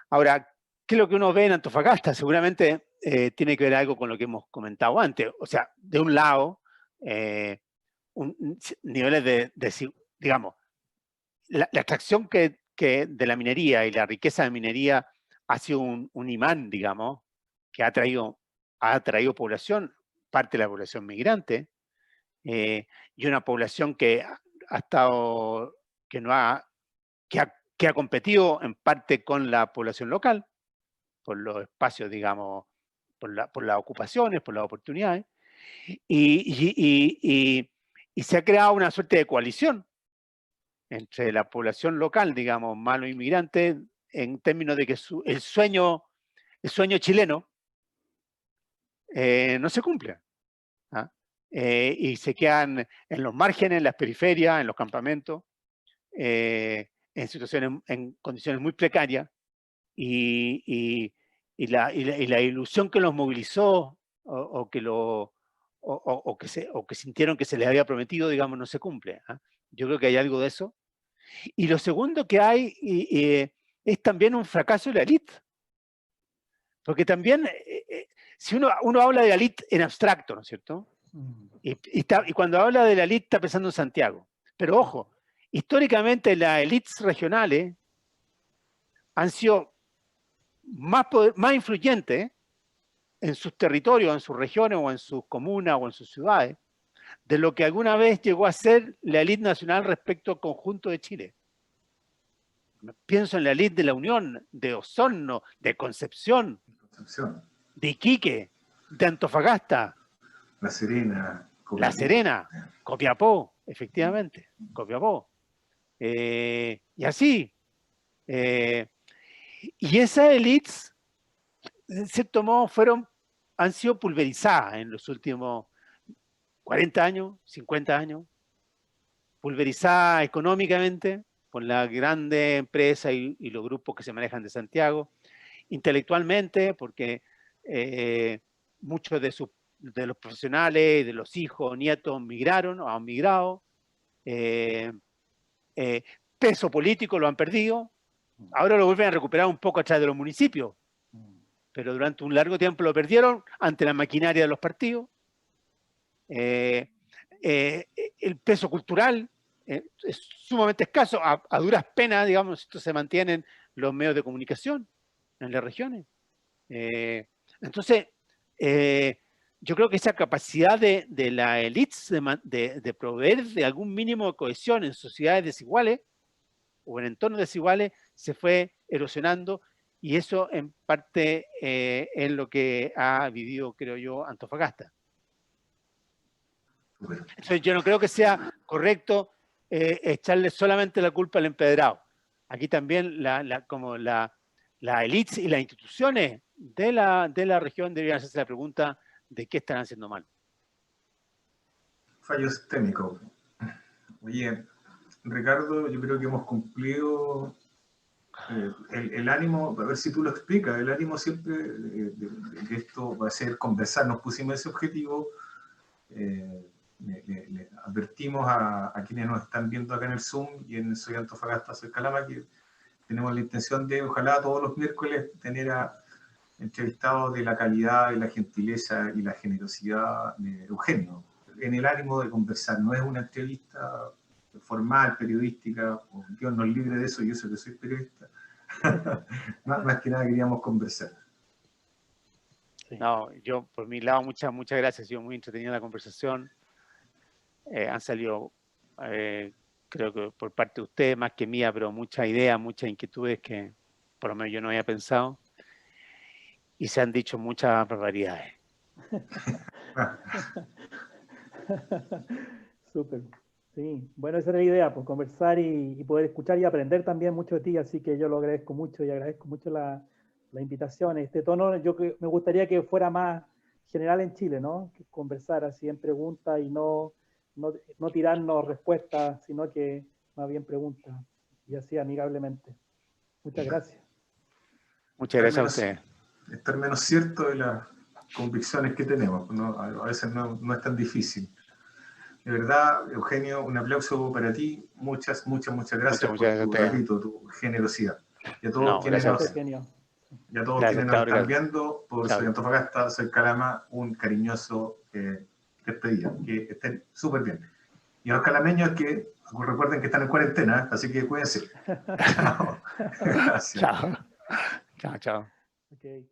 Ahora, ¿qué es lo que uno ve en Antofagasta? Seguramente tiene que ver algo con lo que hemos comentado antes. O sea, de un lado, niveles digamos, la extracción de la minería y la riqueza de minería ha sido un imán, digamos, que ha traído población, parte de la población migrante, y una población que ha estado, que ha competido en parte con la población local, por los espacios, digamos, por las ocupaciones, por las oportunidades, y se ha creado una suerte de coalición entre la población local, digamos, más los inmigrantes, en términos de que el sueño chileno no se cumple. ¿Ah? Y se quedan en los márgenes, en las periferias, en los campamentos, en situaciones, en condiciones muy precarias, y la ilusión que los movilizó o que sintieron que se les había prometido, digamos, no se cumple. ¿Ah? Yo creo que hay algo de eso. Y lo segundo que hay es también un fracaso de la élite. Porque también, si uno habla de la élite en abstracto, ¿no es cierto? Y cuando habla de la élite está pensando en Santiago. Pero ojo, históricamente las élites regionales han sido más influyentes en sus territorios, en sus regiones, o en sus comunas, o en sus ciudades, de lo que alguna vez llegó a ser la élite nacional respecto al conjunto de Chile. Pienso en la élite de la Unión, de Osorno, de Concepción, de Iquique, de Antofagasta, La Serena, Copiapó. La Serena, Copiapó, efectivamente, Copiapó. Y así. Y esas élites, en cierto modo, han sido pulverizadas en los últimos 40 años, 50 años, pulverizadas económicamente por las grandes empresas y los grupos que se manejan de Santiago, intelectualmente, porque muchos de los profesionales, de los hijos, nietos migraron o han migrado, peso político lo han perdido, ahora lo vuelven a recuperar un poco atrás de los municipios, pero durante un largo tiempo lo perdieron ante la maquinaria de los partidos. El peso cultural es sumamente escaso, a duras penas, digamos, esto se mantienen los medios de comunicación en las regiones. Entonces, yo creo que esa capacidad de la élite de proveer de algún mínimo de cohesión en sociedades desiguales o en entornos desiguales se fue erosionando, y eso en parte es lo que ha vivido, creo yo, Antofagasta. Entonces yo no creo que sea correcto echarle solamente la culpa al empedrado. Aquí también como la élite y las instituciones de la región deberían hacerse la pregunta de qué están haciendo mal. Fallo sistémico. Oye, Ricardo, yo creo que hemos cumplido el ánimo, a ver si tú lo explicas, el ánimo siempre de esto va a ser conversar. Nos pusimos ese objetivo, le advertimos a quienes nos están viendo acá en el Zoom y en Soy Antofagasta, Soy Calama, que tenemos la intención de, ojalá todos los miércoles, tener a entrevistados de la calidad y la gentileza y la generosidad de Eugenio, en el ánimo de conversar. No es una entrevista formal, periodística, Dios nos libre de eso, yo sé que soy periodista. más que nada queríamos conversar. No, yo por mi lado, muchas gracias, ha sido muy entretenida la conversación. Han salido, creo que por parte de ustedes, más que mía, pero muchas ideas, muchas inquietudes que por lo menos yo no había pensado, y se han dicho muchas barbaridades. Súper. Sí, bueno, esa era la idea, pues conversar y poder escuchar y aprender también mucho de ti, así que yo lo agradezco mucho y agradezco mucho la invitación. Este tono me gustaría que fuera más general en Chile, ¿no? Que conversar así en preguntas y no tirarnos respuestas, sino que más bien preguntas, y así amigablemente. Muchas gracias. Muchas gracias a ustedes. Estar menos cierto de las convicciones que tenemos, ¿no? A veces no es tan difícil. De verdad, Eugenio, un aplauso para ti. Muchas gracias por tu generosidad. Y a todos quienes nos están viendo, por Soy Antofagasta, Soy Calama, un cariñoso despedida. Que estén súper bien. Y a los calameños que recuerden que están en cuarentena, así que cuídense. Chao. Gracias. Chao. Okay.